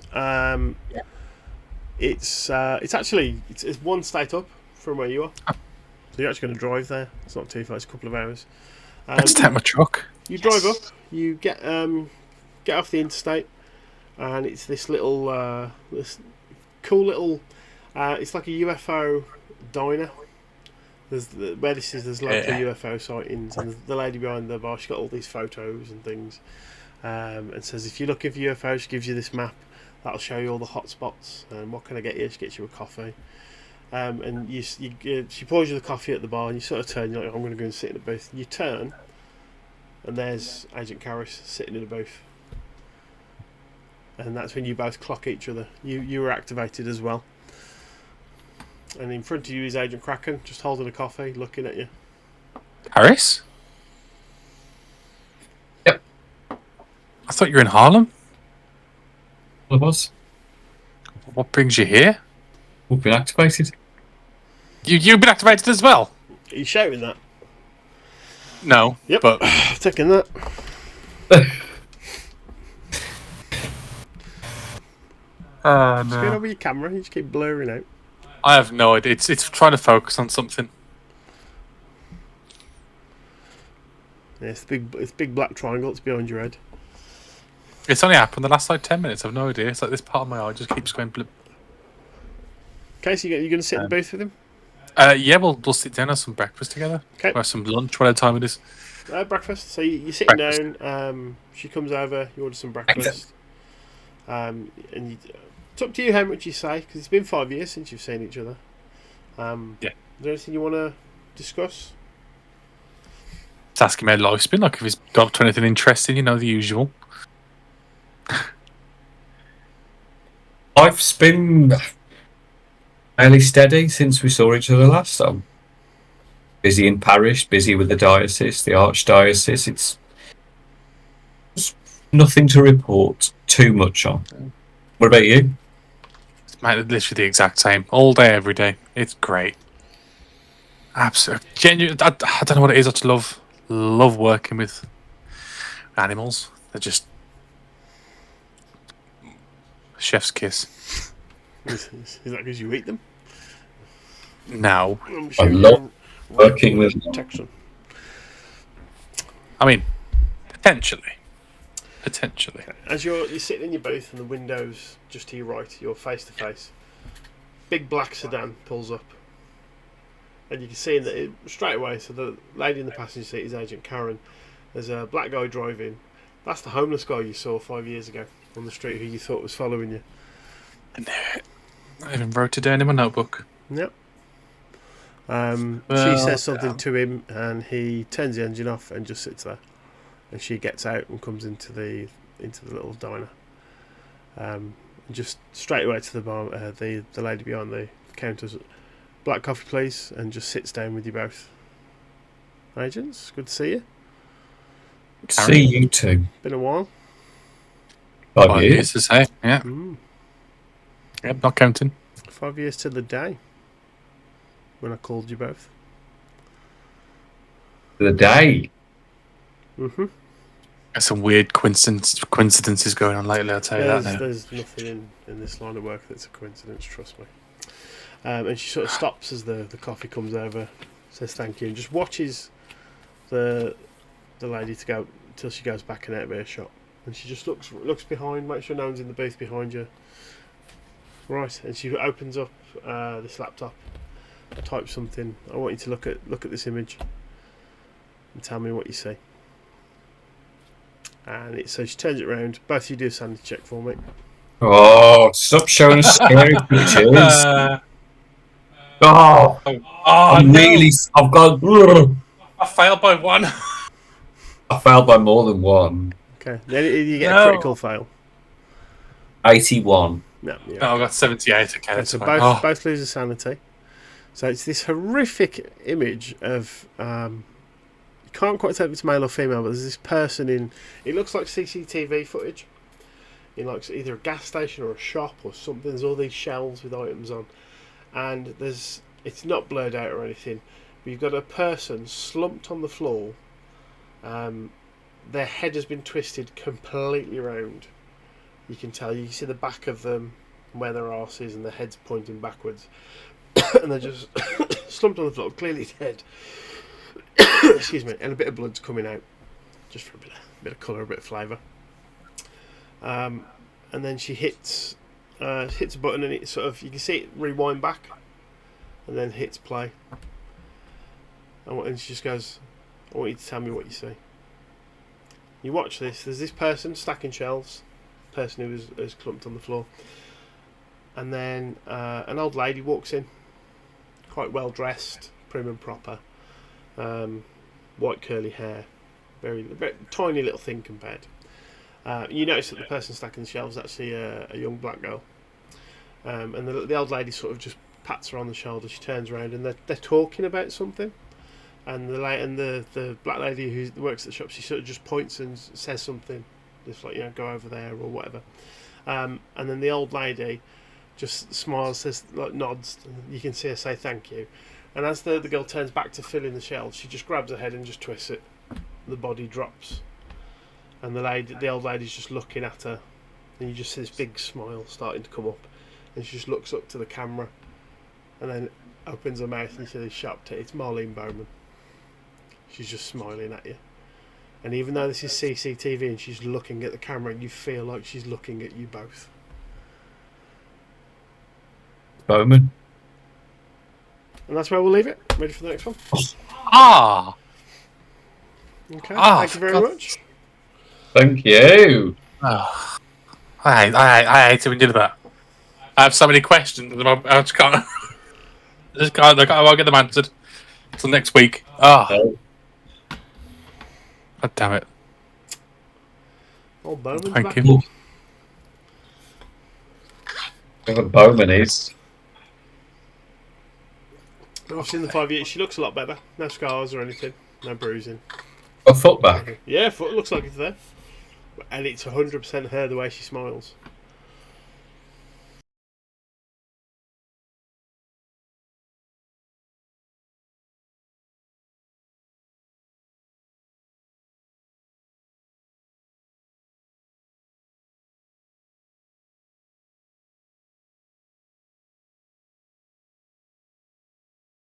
It's actually it's 1 state up from where you are. So you're actually going to drive there. It's not too far. It's a couple of hours. Let's take my truck. You drive up. You get off the interstate, and it's this little this cool little. It's like a UFO diner. There's there's local UFO sightings, and the lady behind the bar, she's got all these photos and things, and says if you're looking for UFOs, she gives you this map that'll show you all the hot spots. And what can I get you? She gets you a coffee, and she pours you the coffee at the bar, and you sort of turn. You're like, I'm going to go and sit in the booth. You turn, and there's Agent Karras sitting in the booth, and that's when you both clock each other. You were activated as well. And in front of you is Agent Kraken, just holding a coffee, looking at you. Harris? Yep. I thought you were in Harlem. Well, I was. What brings you here? We've been activated. You've been activated as well? Are you shouting that? No. Yep. But I'm taking that. No. Just going over your camera, you just keep blurring out. I have no idea. It's trying to focus on something. Yeah, it's big black triangle. It's behind your head. It's only happened the last 10 minutes. I've no idea. It's like this part of my eye just keeps going blip. Okay, so you're going to sit in the booth with him? Yeah, we'll sit down and have some breakfast together. Okay. Or some lunch, whatever time it is. Breakfast. So you're sitting down. She comes over. You order some breakfast. And it's up to you how much you say, because it's been 5 years since you've seen each other. Yeah. Is there anything you want to discuss? Just ask him how life's been, like if he's got up to anything interesting, the usual. Life's been fairly steady since we saw each other last time. Busy in parish, busy with the diocese, the archdiocese. It's nothing to report too much on. What about you? Mate, literally the exact same. All day, every day. It's great. Absolutely. Genuine. I don't know what it is. I just love working with animals. They're just chef's kiss. Is that because you eat them? No. I love working with Texan. I mean, potentially. As you're sitting in your booth and the window's just to your right, you're face to face. Big black sedan pulls up, and you can see that straight away. So the lady in the passenger seat is Agent Karen. There's a black guy driving. That's the homeless guy you saw 5 years ago on the street who you thought was following you. I even wrote it down in my notebook. Yep. She says something to him, and he turns the engine off and just sits there. And she gets out and comes into the little diner. And And just straight away to the bar, the lady behind the counter. Black coffee, please, and just sits down with you both. Agents, good to see you. See you too. Been a while. 5 years. To say, yeah. Yep, not counting. 5 years to the day when I called you both. The day. Mm-hmm. There's some weird coincidences going on lately, I'll tell you that now. There's nothing in this line of work that's a coincidence, trust me. And she sort of stops as the coffee comes over, says thank you, and just watches the lady to go until she goes back and out of earshot. And she just looks behind, makes sure no one's in the booth behind you. Right, and she opens up this laptop, types something. I want you to look at this image and tell me what you see. And so she turns it around. Both of you do a sanity check for me. Oh, stop showing us scary pictures. Oh, I'm no. really. I've got. I failed by 1. I failed by more than 1. Okay, then you get a critical fail. 81. No, yeah. No, I got 78. Okay, So fine. both lose a sanity. So it's this horrific image of you can't quite tell if it's male or female, but there's this person in. It looks like CCTV footage in like either a gas station or a shop or something. There's all these shelves with items on, and it's not blurred out or anything. But you've got a person slumped on the floor. Their head has been twisted completely round. You can tell. You can see the back of them, where their arse is, and their head's pointing backwards. And they're just slumped on the floor, clearly dead. Excuse me, and a bit of blood's coming out, just for a bit of colour, a bit of flavour. And then she hits a button, and it sort of, you can see it rewind back, and then hits play. And she just goes, "I want you to tell me what you see." You watch this. There's this person stacking shelves, person who is clumped on the floor, and then an old lady walks in, quite well dressed, prim and proper, white curly hair, very tiny little thing compared. You notice that the person stacking the shelves is actually a young black girl, and the old lady sort of just pats her on the shoulder. She turns around and they're talking about something, and the black lady who works at the shop, she sort of just points and says something, just like, go over there or whatever, and then the old lady just smiles, says, like, nods, and you can see her say thank you. And as the girl turns back to fill in the shelves, she just grabs her head and just twists it. The body drops, and the old lady's just looking at her, and you just see this big smile starting to come up, and she just looks up to the camera, and then opens her mouth, and you see this sharp teeth. It's Marlene Bowman. She's just smiling at you, and even though this is CCTV and she's looking at the camera, you feel like she's looking at you both. Bowman. And that's where we'll leave it. Ready for the next one? Okay. Thank you very much. Thank you. Oh, I hate it when you do that. I have so many questions. I just can't. I won't get them answered until next week. God damn it. Old Bowman's Thank back. you. Whoever Bowman is. I've seen the 5 years. She looks a lot better. No scars or anything. No bruising. A foot back. Yeah, foot looks like it's there. And it's 100% her the way she smiles.